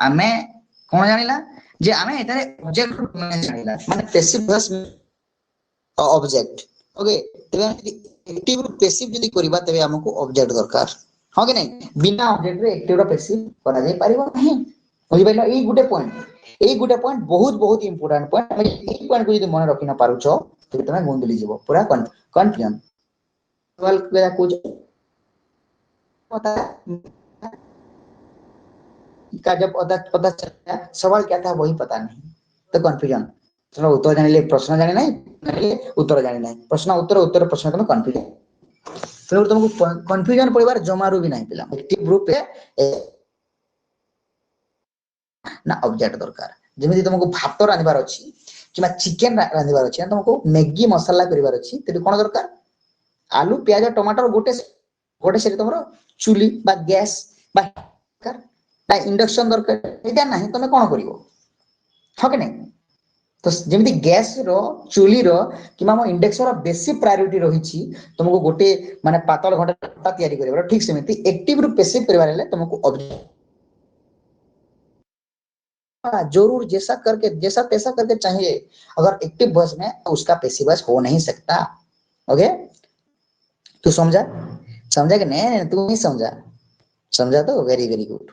हमें कोन जानिला जे हमें एतारे ऑब्जेक्ट माने जानिला माने पैसिव वॉइस ऑब्जेक्ट ओके तबे एक्टिव रु पैसिव जदि करबा तबे हमको ऑब्जेक्ट दरकार हां कि नहीं बिना ऑब्जेक्ट रे एक्टिव रु पैसिव करा जाय परिबो नहीं बुझि पाइलो एई गुटे पॉइंट बहुत बहुत इंपोर्टेंट पॉइंट एई पॉइंट को जदि मन रखि न पारुछो तो तमे गोंदली जीवो पूरा कंफ्यूजन सवाल क्या कुछ पता का जब पता पता चला सवाल क्या था वही पता नहीं तो कंफ्यूजन चलो उत्तर जाने ले प्रश्न जाने नहीं उत्तर जाने नहीं प्रश्न उत्तर उत्तर प्रश्न तुम कंफ्यूजन फिर तुमको कंफ्यूजन पड़िबार जमारू भी नहीं पिला एक्टिव ग्रुप है ना ऑब्जेक्ट दरकार जेमिति तुमको भात रांधिबार अछि किबा चिकन रांधिबार अछि तुमको मैगी मसाला करिबार अछि तेति कोन दरकार आलू प्याज टमाटर गोटे गोटे से तुमरो चुली बा गैस बा ना इंडक्शन दरकार एटा नाही तमे कोन करिवो ह के नहीं तो जेमिति गैस रो चुली रो किबा मो इंडक्शन रो बेसी प्रायोरिटी रहिछि तुमको गोटे माने पातल घंटा तयारी करिबार ठीक सेमिति एक्टिव रु पैसिव करिबार ले तुमको ऑब्जेक्ट जरूर जैसा तैसा करके चाहिए अगर एक्टिव वॉइस में तो उसका पैसिव वॉइस हो नहीं सकता ओके तू समझा कि नहीं तू नहीं समझा तो वेरी वेरी गुड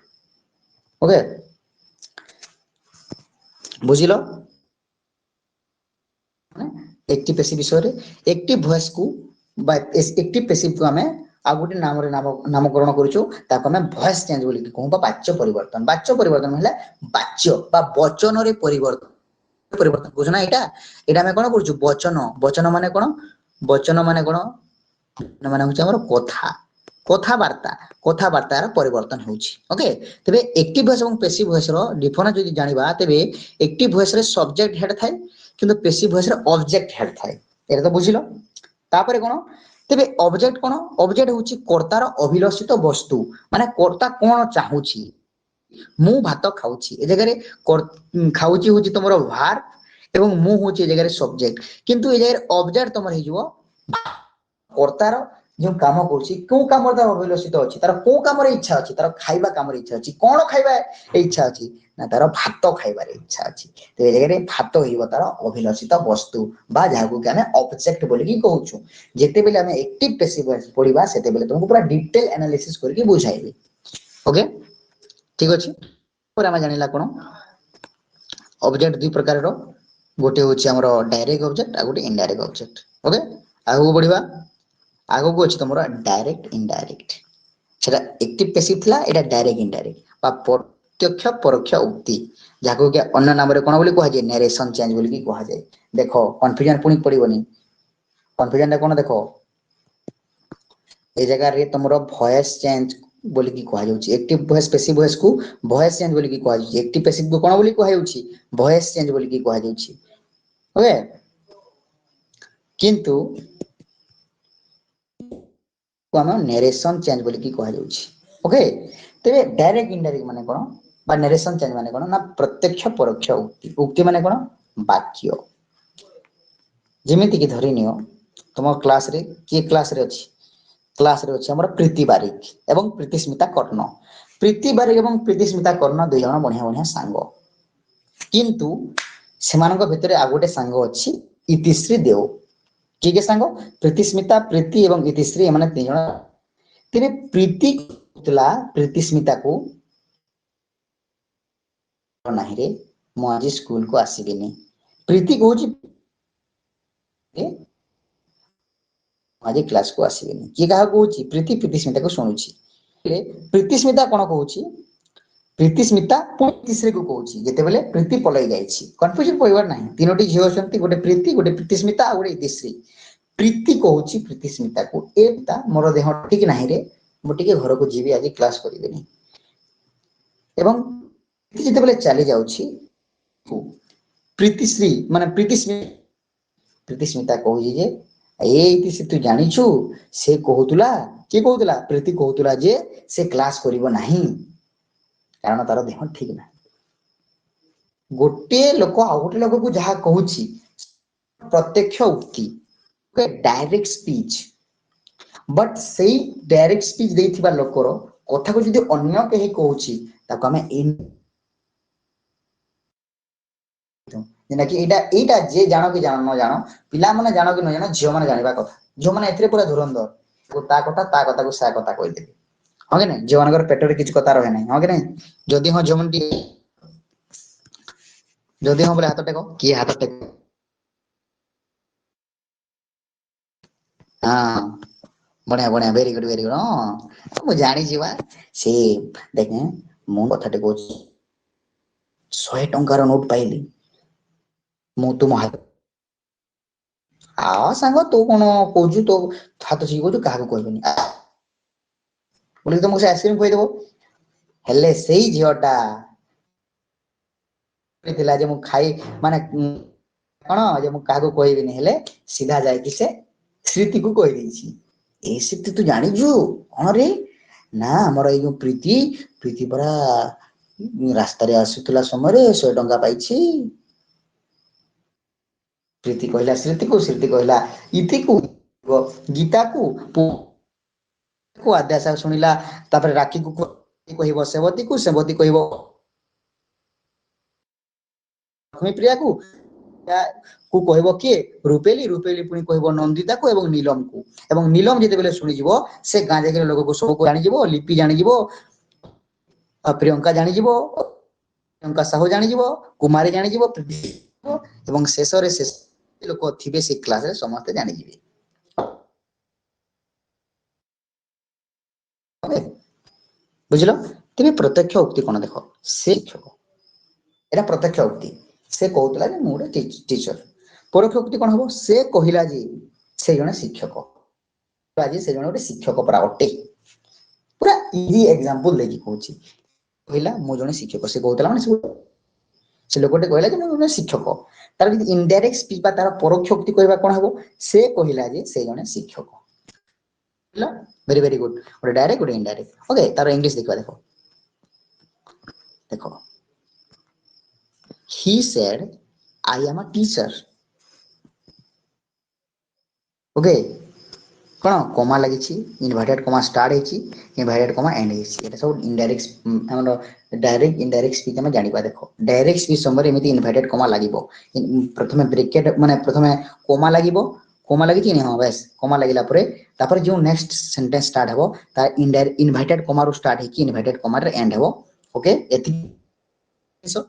ओके बुझिलो एक्टिव पैसिव विषय रे एक्टिव वॉइस को बा एक्टिव पैसिव को हमें आ गोटे नाम रे नामकरण करूछु ताको हमें वॉइस चेंज बोली कहू बा वाच्य परिवर्तन हैला वाच्य बा वचन रे परिवर्तन बुझना एटा हमें कोन करूछु वचन माने कोन माने होछ हमर कथावार्ता रा परिवर्तन होछि ओके तबे एक्टिव वॉइस एवं पैसिव वॉइस रो डिफरेंस जदि जानिबा तबे एक्टिव वॉइस रे सब्जेक्ट हेड थाए किंतु पैसिव वॉइस रे ऑब्जेक्ट हेड थाए एटा तो बुझिलो तापरे कोन तबे ऑब्जेक्ट होछि कर्तार अभिलषित वस्तु माने कर्ता कोन चाहूछि मु भात खाउछि ए जगह रे खाउछि होछि तमरो भार एवं मु होछि ए जगह रे सब्जेक्ट किंतु ए जगह रे ऑब्जेक्ट तमर हिजबो कर्तार जो काम करूछि को काम तार अभिलषित अछि तार को काम रे इच्छा अछि तार खाइबा काम रे इच्छा अछि कोन खाइबा इच्छा अछि ना तार भात खाइबा रे इच्छा अछि तो ए जगह रे भात हिबो तार अभिलषित वस्तु बा जाको कि हमें ऑब्जेक्ट बोली की कहूछु जेते बेले हमें एक्टिव पैसिव वॉइस पढिबा सेते बेले तुमको पूरा डिटेल एनालिसिस करके बुझाइबे ओके ठीक अछि पर हम जानिला कोन ऑब्जेक्ट दुई प्रकार रो गोटे होछि हमरो डायरेक्ट ऑब्जेक्ट आ गोटे इनडायरेक्ट ऑब्जेक्ट ओके आगु बढ़िबा आगु को अछि तमरो डायरेक्ट इनडायरेक्ट सेटा एक्टिव पैसिव थिला एटा डायरेक्ट इनडायरेक्ट बा प्रत्यक्ष परोक्ष उक्ति जाको के अन्य नाम रे कोन बोली कहै जे नरेशन चेंज बोली की कहै जाय देखो कन्फ्यूजन पुनी पड़िबोनी कन्फ्यूजन कोन देखो ए जगह रे तमरो वॉइस चेंज बोली की कहा जाउची एक्टिव वॉइस पैसिव वॉइस को वॉइस चेंज बोली की कहा जाउची एक्टिव पैसिव को कोन बोली कहा जाउची वॉइस चेंज बोली की कहा जाउची ओके किंतु को हम नरेशन चेंज बोली की कहा जाउची ओके तेरे डायरेक्ट इनडायरेक्ट माने कोन बा नरेशन चेंज माने कोन ना प्रत्यक्ष परोक्ष उक्ति उक्ति माने कोन वाक्य जेमिति की धरि नियो तुम क्लास रे के क्लास रे अछि क्लास रे अछि हमर प्रीति बारिक एवं प्रीतिस्मिता कर्ण प्रीति बारिक एवं प्रीतिस्मिता कर्ण दुई जण बढ़िया बढ़िया सांग किंतु सेमानक भितरे आ गोटे सांग अछि इतिश्री देव के सांग प्रीतिस्मिता प्रीति एवं इतिश्री माने तीन जण तेरे प्रीति तुला प्रीतिस्मिता को नाही रे मु आज स्कूल को आसीबिनी प्रीति कहूची आज क्लास को आसीबिनी किए कहा कहूची प्रीति प्रीतिस्मिता को शुणुची प्रीतिस्मिता कोन कहूची प्रीतिस्मिता प्रीतिश्री को कहूची जेते बेले प्रीति पलई जाईची कंफ्यूजन पइबार नाही तीनोटी झियो अछंती गोटे प्रीति गोटे प्रीतिस्मिता आ गोटे इतिश्री प्रीति कहूची प्रीतिस्मिता को एता मोर देह ठीक नाही रे मु टिके घर को जीवी आज क्लास करिबेनी एवं जेते बेले चली जाउची प्रीतिश्री माने प्रीतिस्मिता कहूची जे ए इतिश्री तू जानिछु से कहूतुला के कहूतुला प्रीति कहूतुला जे से क्लास करिवो नाही कारण तार देह ठीक ना गोटे लोक आ गोटे लोक को जहा कहूची प्रत्यक्ष उक्ति डायरेक्ट स्पीच बट सेई डायरेक्ट स्पीच देथिबा लोकर कथा को जदी अन्य केही कहूची ताको हमें इन जेना कि एटा जे जानो कि जानो न जानो पिला माने जानो कि न जानो झियो माने जानिबा कथा झियो माने एथरे पूरा धुरंधर को ता कथा को सा कथा कहि देबे हो कि नहीं झियो मानकर पेटरे किछ कथा रहे नहीं हो कि नहीं जदी हो झियो माने जदी हो बोले हाथ टेको की हाथ टेको हां बढ़िया बढ़िया वेरी गुड हां मु जानि जीवा से देखे मु कथा टे कहूची 100 टंकार नोट पाइली मु तुम हाथ आ सांग तू कोन कहूची तो हाथ छी कहूची काहा को कहबेनी बोले तुमको से आइसक्रीम खोई देबो हेले सेई झियोटा थिला जे मु खाई माने कोन जे मु काहा को कहबेनी हेले सीधा जाय कि से स्मृति को कहि देछि ए स्मृति तू जानि जु कोन रे ना हमर ए जो प्रीति प्रीति परा रास्ता रे आसुतला समय रे 100 टंका पाइछि प्रीति कहला स्मृति कहला इति को गीता को आद्यासा सुनिला तापर राखी को कहबो सेवती कहबो लक्ष्मी प्रिया को कहबो के रूपेली पुनी कहबो नंदिता को एवं नीलम जेते बेले सुनि जिवो से गां जाके लोग को सब जानि जिवो लिपि जानि जिवो प्रियंका जानि जिवो प्रियंका साहू जानि जिवो कुमारी जानि जिवो एवं शेष रे शेष लोक थिबे से क्लास रे समस्त जानि जिवे बुझलो तेबे प्रत्यक्ष उक्ति कोन देखो से शिक्षक एटा प्रत्यक्ष उक्ति से कहतला जे मोर टीचर परोक्ष उक्ति कोन हबो से कहिला जे से जने शिक्षक आज से जने गोटे शिक्षक परा अटे पूरा इजी एग्जांपल देखि कहूची कहिला मो जने शिक्षक से कहतला माने से लोकटे कहला जे मो जने शिक्षक तार यदि इनडायरेक्ट स्पीच बा तार परोक्ष उक्ति कहबा कोन हबो से कहिला जे से जने शिक्षक वेरी वेरी गुड गोटे डायरेक्ट गोटे इनडायरेक्ट ओके तार इंग्लिश देखबा देखो देखो he said I am a teacher okay cone comma लागि छी इनवर्टेड कॉमा स्टार्ट हे छी इनवर्टेड कॉमा एंड हे छी एटा सब इनडायरेक्ट हमरो डायरेक्ट इनडायरेक्ट स्पीच हम जानिबा देखो डायरेक्ट स्पीच समरे एमिति इनवर्टेड कॉमा लागिबो प्रथमे ब्रैकेट माने प्रथमे कॉमा लागिबो कोमा लगी थी हां बस कोमा लगिला परे तापर जो नेक्स्ट सेंटेंस स्टार्ट हेबो ता इनडायरेक्ट इनवर्टेड कोमा रो स्टार्ट हे कि इनवर्टेड कोमा रे एंड हेबो ओके एति so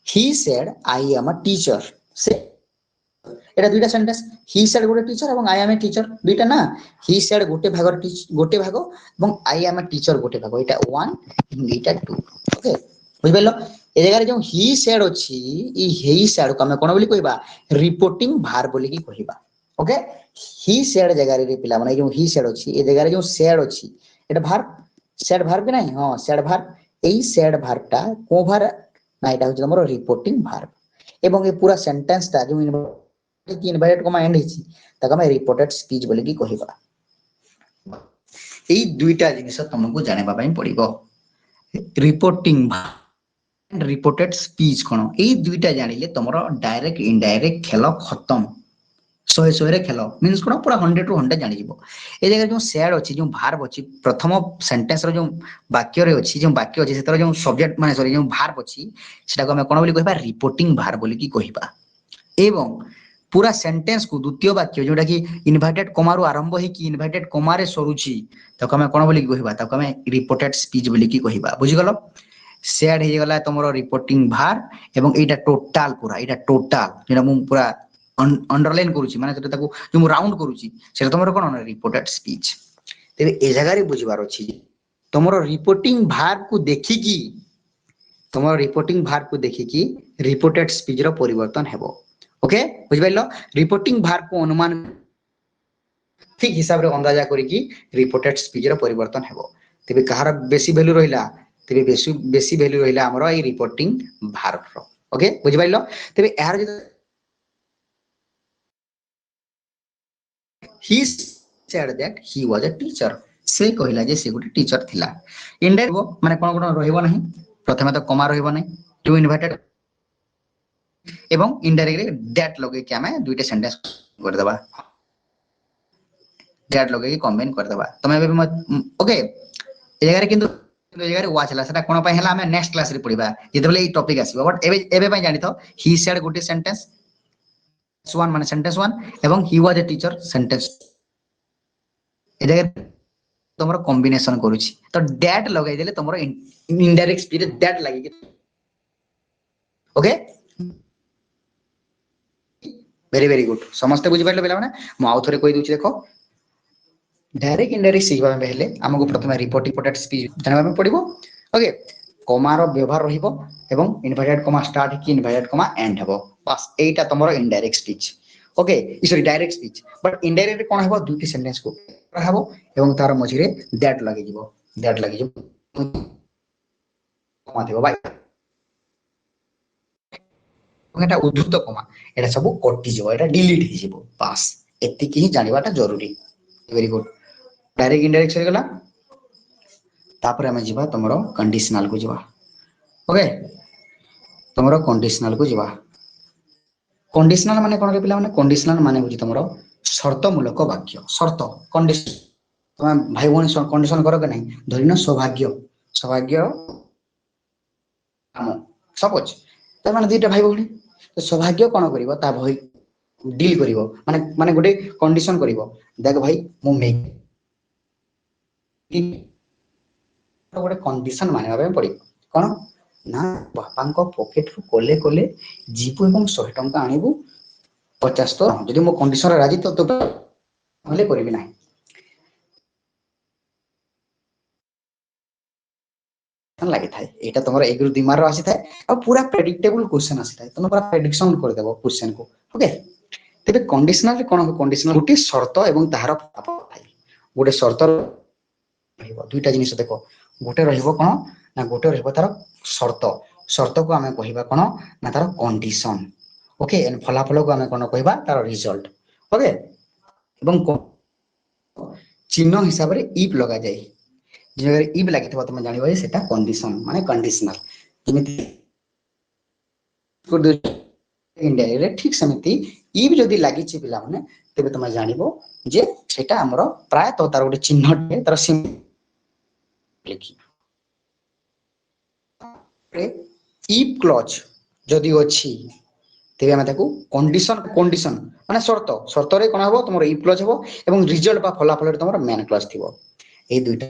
he said I am a teacher से एटा दुईटा सेंटेंस ही सेड गोटे टीचर एवं आई एम ए टीचर दुईटा ना ही सेड गोटे भाग गोटे भाग एवं आई एम ए टीचर गोटे भाग एटा 1 एटा 2 ओके बुझ पाइलो ए जगह रे जो ही सेड अछि ई ही सेड को हम कोन बोली कहबा रिपोर्टिंग भार बोली की कहबा ओके ही सेड जगह रे पिला माने जो ही सेड अछि ए जगह रे जो सेड अछि एटा भार सेड भार भी नहीं हां सेड भार एई सेड भारटा को भार ना एटा होछि हमर रिपोर्टिंग भार एवं ए पूरा सेंटेंस ता जो इनवर्टेड कमा एंड हिची ताका मैं रिपोर्टेड स्पीच बोली की कहबा एई दुईटा जिनिस तुमको जानेबा पई पड़िबो रिपोर्टिंग रिपोर्टेड स्पीच कोन एई दुईटा जानिले तमरो डायरेक्ट इनडायरेक्ट खेल खत्म 100 रे खेल मींस कोन पूरा 100 टू 100 जानि जिवो ए जगह जो सेड अछि जो भार्ब अछि प्रथम सेंटेंस रो जो वाक्य रे अछि जो वाक्य अछि सेतर जो सब्जेक्ट माने सॉरी जो भार्ब अछि सेटा को हम कोन बोली कहबा रिपोर्टिंग भार्ब बोली की कहबा एवं पूरा सेंटेंस को द्वितीय वाक्य जोटा कि इनवर्टेड कोमा रो आरंभ हे कि इनवर्टेड कोमा रे सरुची तको हम कोन बोली कहबा तको हम रिपोर्टेड स्पीच बोली की कहबा बुझि गलो सेड हे गला तमरो रिपोर्टिंग भार एवं एटा टोटल जेना मु पूरा अंडरलाइन करूची माने सेटा ताको जो मु राउंड करूची सेटा तमरो कोन रिपोर्टेड स्पीच तेबे ए जगह रे बुझिबार अछि तमरो रिपोर्टिंग भार को देखि की तमरो रिपोर्टिंग भार को देखि की रिपोर्टेड स्पीच रो परिवर्तन हेबो ओके बुझ पाइलो रिपोर्टिंग भार को अनुमान ठीक हिसाब रे अंदाजा करी की रिपोर्टेड स्पीच रो परिवर्तन हेबो तेबे कहार बेसी वैल्यू रहिला तेबे बेसी वैल्यू रहिला हमरो ए रिपोर्टिंग भार रो ओके बुझ पाइलो तेबे यार he said that he was a teacher से कहला जे से गुटे टीचर थिला इनडायरेक्ट माने कोन कोन रहइबो नाही प्रथमे तो कमा रहइबो नाही टू इनवर्टेड एवं इनडायरेक्टली दैट लगे के हमें दुईटा सेंटेंस कर देबा दैट लगे के कंबाइन कर देबा तमे ओके ए जगह रे किंतु ए जगह रे वाच ला सेटा कोन पय हला हमें नेक्स्ट क्लास रे पढिबा जेतेबेले ई टॉपिक आसीबो बट एबे पय जानि तो ही सेड गुटे सेंटेंस वन माने सेंटेंस वन एवं he was a teacher sentence ए जगह तमरो कॉम्बिनेशन करूची तो दैट लगाइ देले तमरो इनडायरेक्ट स्पीच दैट लागि ओके वेरी गुड समस्त बुझि पाइलो बेला माने मु आउ थरे कहि दोछि देखो डायरेक्ट इनडायरेक्ट सिखबा में हेले हमको प्रथमे रिपोर्टेड स्पीच जानबा में पड़िबो ओके कोमा रो व्यवहार रहिबो एवं इनवर्टेड कोमा स्टार्ट कि इनवर्टेड कोमा एंड हेबो बस एटा तमरो indirect speech okay sorry direct speech but indirect कोन हेबो दुटी सेंटेंस को हेबो एवं तार मझिरे दैट लागि जिवो कोमा देबो भाई एटा उद्धृत कोमा एटा सब कटि जिवो एटा डिलीट हि जिवो बस एतिकी ही जानिबाटा जरूरी वेरी गुड डायरेक्ट इनडायरेक्ट से गला तापर हम जिबा तमरो कंडीशनल को जिबा ओके तमरो कंडीशनल को जिबा कंडीशनल माने कोन रे पिला माने कंडीशनल माने होची तमरो शर्त मूलक वाक्य शर्त कंडीशन तुम भाई भौणी कंडीशन करो कि नहीं धरिन सौभाग्य सौभाग्य हम सपोज त माने दुईटा भाई भौणी तो सौभाग्य कोन करिवो ता भाई डील करिवो माने माने गोटे कंडीशन करिवो देख भाई मु मे गोटे कंडीशन माने भाबे पड़ी कोन ना बापांको पॉकेट रु कोले कोले जीवु एवं 100 टंका आनिबु 50 तो जदि मो कंडीशन राजी तो हले करबी नाही लागि थाए एटा तमरो एक रु दिमार आसी थाए आ पूरा प्रेडिक्टेबल क्वेश्चन आसी थाए तुम पूरा प्रेडिक्शन कर देबो क्वेश्चन को ओके तेबे कंडीशनल कोन कंडीशनल गुटी शर्त एवं ताहार थाए गोटे शर्त रहिबो दुईटा जिनिस देखो गोटे रहिबो कोन ना गोटे रहिबो तार शर्त शर्त को हमें कहिबा कोन ना तार कंडीशन ओके एन फलाफल को हमें कोन कहिबा तार रिजल्ट ओके एवं चिन्ह हिसाब रे इफ लगा जाय जे इफ लागि थबो तुम जानिबो सेटा कंडीशन माने कंडीशनल जेमिति इनडायरेक्ट ठीक समिति इफ जदी लागि छि पिला माने तबे तुम जानिबो जे सेटा हमरो प्राय तो तार गोटे चिन्ह तार सिम लिखी इफ क्लॉज जदी अछि तेबे हम ताकू कंडीशन कंडीशन माने शर्त शर्त रे कोन हबो तमरो इफ क्लॉज हबो एवं रिजल्ट बा फलाफल रे तमरो मेन क्लॉज थिबो ए दुइटा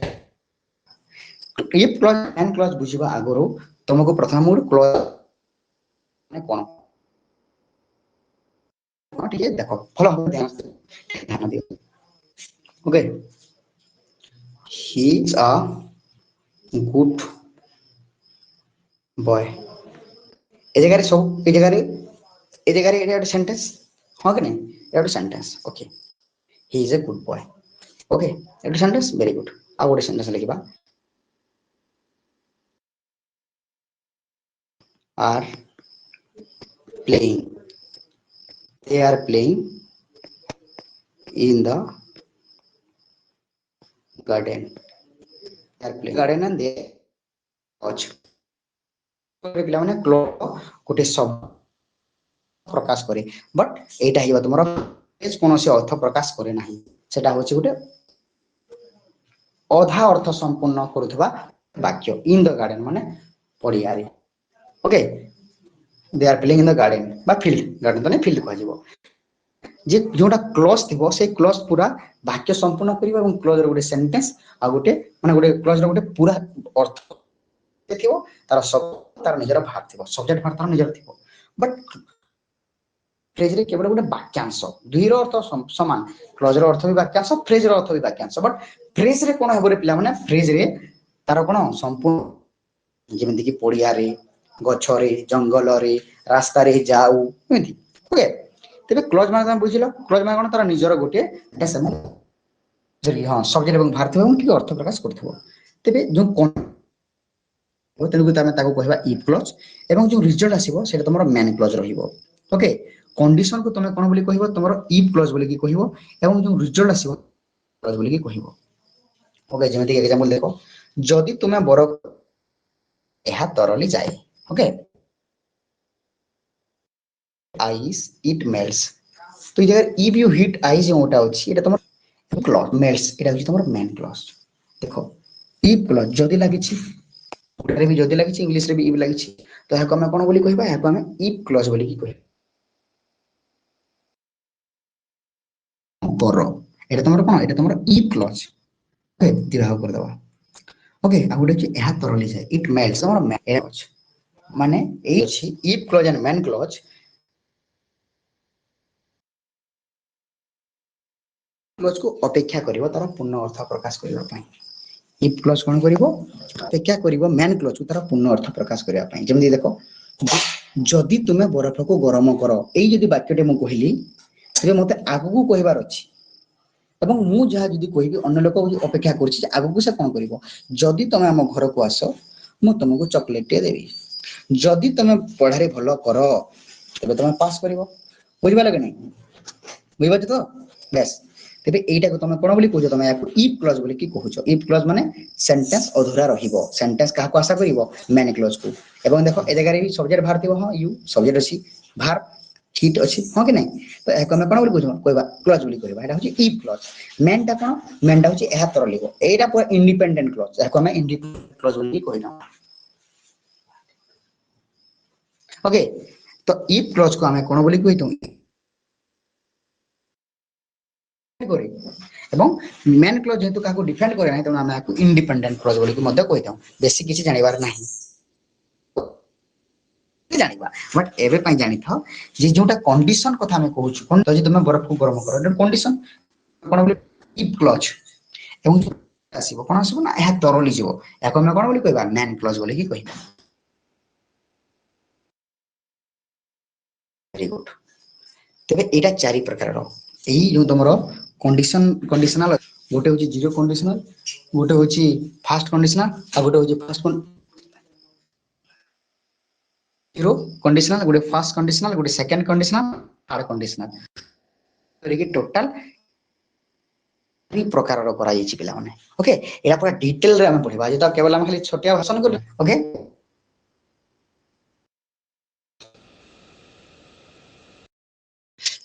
इफ क्लॉज मेन क्लॉज बुझिबा आगरो तुमको प्रथम मूड क्लॉज माने कोन ठीक है देखो फलो ध्यान दियो okay he is a good boy ए जगह रे सब ए जगह रे एटा सेंटेंस हां कि नहीं एटा sentence okay he is a good boy okay एटा सेंटेंस वेरी गुड आ गोटे सेंटेंस लिखिबा are playing they are playing in the garden they are playing garden and they watch पिला माने क्लो गोटे शब्द प्रकाश करे बट एटा हिबा तुमरो पेज कोनोसी अर्थ प्रकाश करे नाही सेटा होची गोटे अधा अर्थ संपूर्ण करूथबा वाक्य इन द गार्डन माने पडियारे okay they are playing in the garden बा फील्ड गार्डन तो नहीं फील्ड कह जिवो जे जोटा क्लॉज थिबो से क्लॉज पूरा वाक्य संपूर्ण करिबा और क्लॉज रो गोटे सेंटेंस आ गोटे माने गोटे क्लॉज रो गोटे पूरा अर्थ थिबो तार सब तार निजर भाग थिबो सब्जेक्ट भाग तार निजर थिबो बट फ्रेज रे केवल गोटे वाक्यांश दुई रो अर्थ समान क्लॉज रो अर्थ भी वाक्यांश फ्रेज रो अर्थ भी वाक्यांश बट फ्रेज रे कोन हेबो रे पिला माने फ्रेज रे तार कोन संपूर्ण जेमति कि पडिया रे गछरे जंगल रे रास्ता रे जाऊ एमति ओके तेबे क्लॉज माने तुम बुझिलो क्लॉज माने कोन तार निजर गोटे एटा सम जरी हां सब्जेक्ट एवं भारत एवं ठीक अर्थ प्रकाश करथबो तेबे जो कोन तेलुगु तमे ताको कहबा इफ क्लॉज एवं जो रिजल्ट आसीबो सेटा तमरो मेन क्लॉज रहिबो ओके कंडीशन को तमे कोन बोली कहबो तमरो इफ क्लॉज बोली कि कहबो एवं जो रिजल्ट आसीबो क्लॉज बोली कि कहबो ओके जेमति एग्जांपल देखो जदि तुमे बर एहा तरली जाए ओके आइस इट मेल्ट्स तो इधर इफ यू हिट आइस जोटा अछि एटा तमरो क्लॉज मेल्ट्स एटा अछि तमरो मेन क्लॉज देखो इफ क्लॉज जदि लागि छि ओटारे भी जदि लागि छि इंग्लिश रे भी इफ लागि छि तो एहा को हम कोन बोली कहबा एहा को हम इफ क्लॉज बोली कि कहबा बर एटा तमरो कोन एटा तमरो इफ क्लॉज ओके दिराह कर दबा ओके आ गोटे छि एहा तरली जाए इट मेल्ट्स तमरो मेन क्लॉज माने ए अछि if clause and main clause clause को अपेक्षा करिवो तार पूर्ण अर्थ प्रकाश करिवा पई इफ क्लॉज कोन करिवो अपेक्षा करिवो मेन क्लॉज को तार पूर्ण अर्थ प्रकाश करिवा पई जेमि देखो जदि तुमे बरफ को गरम करो एई जदि वाक्यटे मु कहिली तबे मते आगु को कहिबार अछि एवं मु जहा जदि कहिबी अन्य लोक अपेक्षा करछि आगु को से कोन करिवो जदि तुमे हम घर को आसो मु तुमको चॉकलेट टे देबी जदि तुमे पढ़ारे भलो करो तबे तुमे पास करिवो बुझिबा लगे नै बुझिबा तो बस तेबे एटा को तुमे कोन बोली कहजो तुमे याकू इफ क्लॉज बोली कि कहउछो इफ क्लॉज माने सेंटेंस अधूरा रहिबो सेंटेंस काहा को आशा करिवो मेन क्लॉज को एवं देखो ए जगह रे भी सब्जेक्ट भार थिबो हां यू सब्जेक्ट अछि भार हिट अछि हां कि नै तो ए कोन कोन बोली कहजो कहबा क्लॉज बोली कहबा एटा होची इफ क्लॉज मेन टा कोन मेन टा होची एहा तर लिबो एटा पूरा independent clause A cone independent clause बोली कहना ओके तो इफ क्लॉज को हमें कोन बोली कहितु करे एवं मेन क्लॉज जेतु काको डिफेंड करे नै त हम आकु इंडिपेंडेंट क्लॉज बोली कि मध्य कहितौ बेसी किछि जानिबार नाही जानिबा बट एबे पई जानि था जे जोटा कंडीशन कथा हम कहउछु कोन तो जे तुमे बरफ को गरम करो एटा कंडीशन कोन बोली इफ क्लॉज एवं आसीबो कोन आसीबो ना एहा तरली जिवो एको हम कोन बोली कहबा मेन क्लॉज बोली कि कहबा वेरी गुड तबे एटा चारि प्रकार रो एई जो तमरो कंडीशनल गोटे होची जीरो कंडीशनल गोटे होची फास्ट कंडीशनल आ गोटे होची फास्ट जीरो कंडीशनल गोटे फास्ट कंडीशनल गोटे सेकंड कंडीशनल थर्ड कंडीशनल तरी कि टोटल 3 प्रकार रो करा जायछि पिला माने ओके एरा पूरा डिटेल रे हम पढिबा जे तो केवल हम खाली छोटिया भाषण कर ओके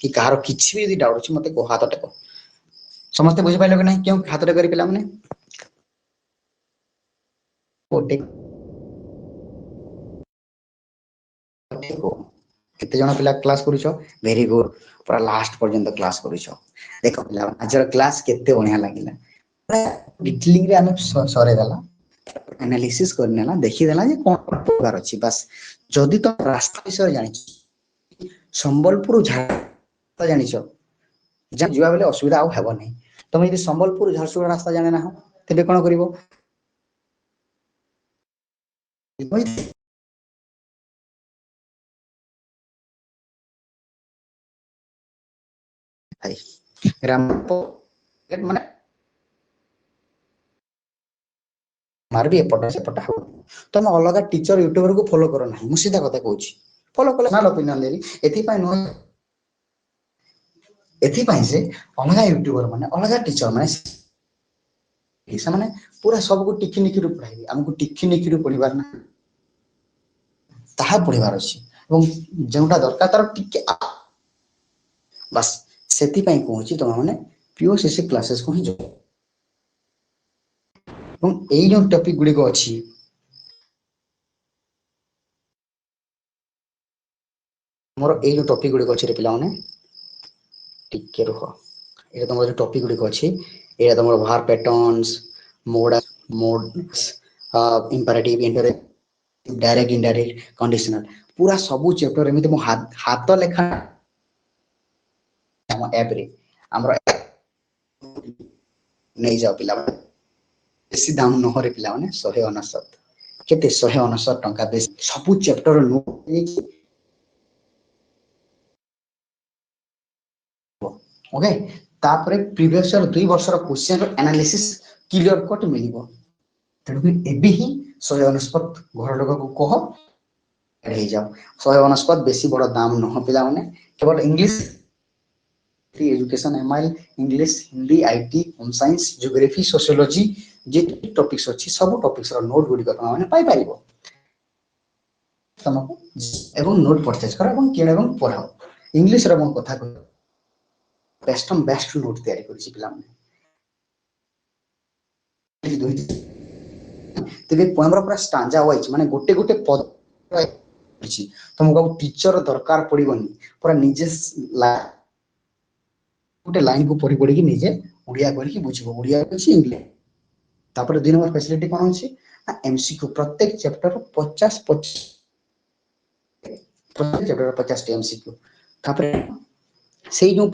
कि कहारो किछि भी डाउट अछि मते को हाथ टेको समस्त बुझि पाइलो कि नै क्यों हाथ टे करी पिला माने ओटे टेको କେତେ ଜଣ ପିଲା କ୍ଲାସ୍ କରୁଛ? ଭେରି ଗୁଡ୍, ପୁରା ଲାଷ୍ଟ ପର୍ଯ୍ୟନ୍ତ କ୍ଲାସ୍ କରୁଛ। ଦେଖ ପିଲା ଆଜିର କ୍ଲାସ୍ କେତେ ବଢିଆ ଲାଗିଲା। ଡିଟେଲିଂରେ ଆମେ ସରେଇଦେଲା, ଆନାଲିସିସ୍ କରିନେଲା, ଦେଖିଦେଲା ଯେ କଣ କରିବାର ଅଛି। ବାସ୍ ଯଦି ତମ ରାସ୍ତା ବିଷୟରେ ଜାଣିଛ, ସମ୍ବଲପୁର ଝାରସୁଗୁଡ଼ା ଜାଣିଛ, ଯିବା ବେଲେ ଅସୁବିଧା ଆଉ ହେବ ନାହିଁ। ତମେ ଯଦି ସମ୍ବଲପୁର ଝାରସୁଗୁଡ଼ା ରାସ୍ତା ଜାଣେ ନା ତେବେ କଣ କରିବ? ମାନେ ମାରବି ଏପଟ ସେପଟ ହବ। ତମେ ଅଲଗା ଟିଚର ୟୁଟ୍ୟୁବର କୁ ଫଲୋ କର ନାହିଁ, ମୁଁ ସିଧା କଥା କହୁଛି। ଫଲୋ କଲେ ନା ଓପିନିଅନ ଦେବି, ଏଥିପାଇଁ ନୁହଁ, ଏଥିପାଇଁ ଯେ ଅଲଗା ୟୁଟ୍ୟୁବର ମାନେ ଅଲଗା ଟିଚର ମାନେ ସେମାନେ ପୁରା ସବୁକୁ ଟିକି ନିଖିରୁ ପଢାଇବେ, ଆମକୁ ଟିକି ନିଖିରୁ ପଢିବାର ନାହିଁ, ତାହା ପଢିବାର ଅଛି। ଏବଂ ଯେଉଁଟା ଦରକାର ତାର ଟିକେ ବାସ୍ ସେଥିପାଇଁ କହୁଛି ତମେ ମାନେ ପିଓସିସି କ୍ଲାसेସକୁ ହିଁ ଯାଅ। ଏବଂ ଏଇ ଯୋଉ ଟପିକ ଗୁଡିକ ଅଛି, ମୋର ଏଇ ଯୋଉ ଟପିକ ଗୁଡିକ ଅଛି ପିଲାମାନେ, ଟିକେ ରୁହ, ଏଇଟା ତମର ଯୋଉ ଟପିକ ଗୁଡିକ ଅଛି, ଏଇଟା ତମର ଭାର ପ୍ୟାଟର୍ନସ, ଇମ୍ପେରାଟିଭ, ଇମ୍ପେରାଟିଭ, ଡାଇରେକ୍ଟ, ଇନଡାଇରେକ୍ଟ, କଣ୍ଡିସନାଲ, ପୁରା ସବୁ ଚ୍ୟାପ୍ଟର ଏମିତି ମୁଁ ହାତ ଲେଖା ଆମ ଆପରେ ଆମର ନେଇଯାଅ ପିଲାମାନେ। ବେଶୀ ଦାମ ନୁହଁରେ ପିଲାମାନେ, 199, କେତେ 199 ଟଙ୍କା। ବେଶୀ ସବୁ ଚ୍ୟାପ୍ଟର ନୋଟ ହେଇଛି। ଓକେ, ତାପରେ ପ୍ରିଭିୟସ ଇୟର 2 ବର୍ଷର କ୍ୱେଶ୍ଚନ ର ଆନାଲିସିସ୍ କ୍ଲିୟର କଟ ମିଳିବ। ତେଣୁକରି ଏବେ ହିଁ 199 ଘର ଲୋକକୁ କହ ହେଇଯାଅ। 199 ବେଶୀ ବଡ ଦାମ ନୁହଁ ପିଲାମାନେ, କେବଳ English education, MIL, English, Hindi, IT, home science, geography, sociology, ଯେତିକି ଟପିକ୍ସ ଅଛି ସବୁ ଟପିକ୍ସ ର ନୋଟ ଗୁଡିକ ତମେ ମାନେ ପାଇପାରିବ। ତମକୁ ଏବଂ ନୋଟ ପରଚେଜ କର ଏବଂ କିଣ ଏବଂ ପଢାଅ। ଇଂଲିଶର ମୁଁ କଥା କହ, ବେଷ୍ଟ ନୋଟ ତିଆରି କରିଛି ପିଲାମାନେ। ତେବେ ପଏମର ପୁରା ଷ୍ଟାଞ୍ଜା ୱାଇଜ, ମାନେ ଗୋଟେ ଗୋଟେ ପଦ ତମକୁ ଆଉ ଟିଚର ଦରକାର ପଡିବନି, ପୁରା ନିଜେ ଗୋଟେ ଲାଇନକୁ ପଢି ପଢିକି ନିଜେ ଓଡିଆ କରିକି ବୁଝିବ। ଓଡିଆ ଅଛି, ଇଂଲିଶ। ତାପରେ 2 ନମ୍ବର ଫ୍ୟାସିଲିଟି କଣ ଅଛି ନା ଏମସିକ୍ୟୁ, ପ୍ରତ୍ୟେକ ଚ୍ୟାପ୍ଟର 50 ଟି ଏମସିକ୍ୟୁ। ତାପରେ ସେଇ ଯୋଉ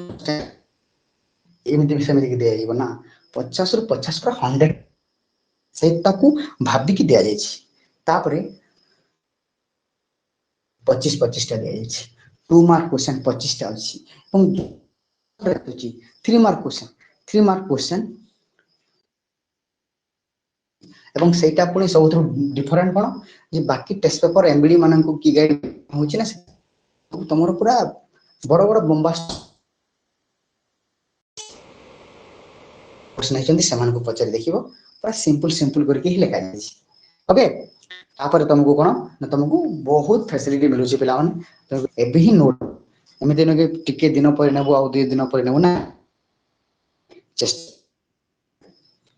ଏମିତି ସେମିତି ଦିଆଯିବ ନା, 50 ରୁ 50 ପୁରା 100 ସେଇଟାକୁ ଭାବିକି ଦିଆଯାଇଛି। ତାପରେ 25 ଟା ଦିଆଯାଇଛି। 2 ମାର୍କ କ୍ୱେଶ୍ଚନ 25 ଟା ଅଛି ଏବଂ 3 ମାର୍କ କ୍ୱେଶ୍ଚନ ଏବଂ ସେଇଟା ପୁଣି ସବୁଥିରୁ ଡିଫରେଣ୍ଟ କଣ ଯେ ବାକି ଟେଷ୍ଟ ପେପର ଏମବିଡି ମାନଙ୍କୁ କି ଗାଇଡ ହଉଛି ନା, ତମର ପୁରା ବଡ ବଡ ବୋମ୍ବାଷ୍ଟ ନେଇଛନ୍ତି, ସେମାନଙ୍କୁ ପଚାରି ଦେଖିବ, ପୁରା ସିମ୍ପଲ କରିକି ହିଁ ଲେଖାଯାଇଛି। ଓକେ, ତାପରେ ତମକୁ କଣ ନା ତମକୁ ବହୁତ ଫ୍ୟାସିଲିଟି ମିଳୁଛି ପିଲାମାନେ। ଏବେ ହିଁ ନୋଟ, ଏମିତି ନୁହେଁ କି ଟିକେ ଦିନ ପରେ ନେବୁ ଆଉ 2 ଦିନ ପରେ ନେବୁ ନା,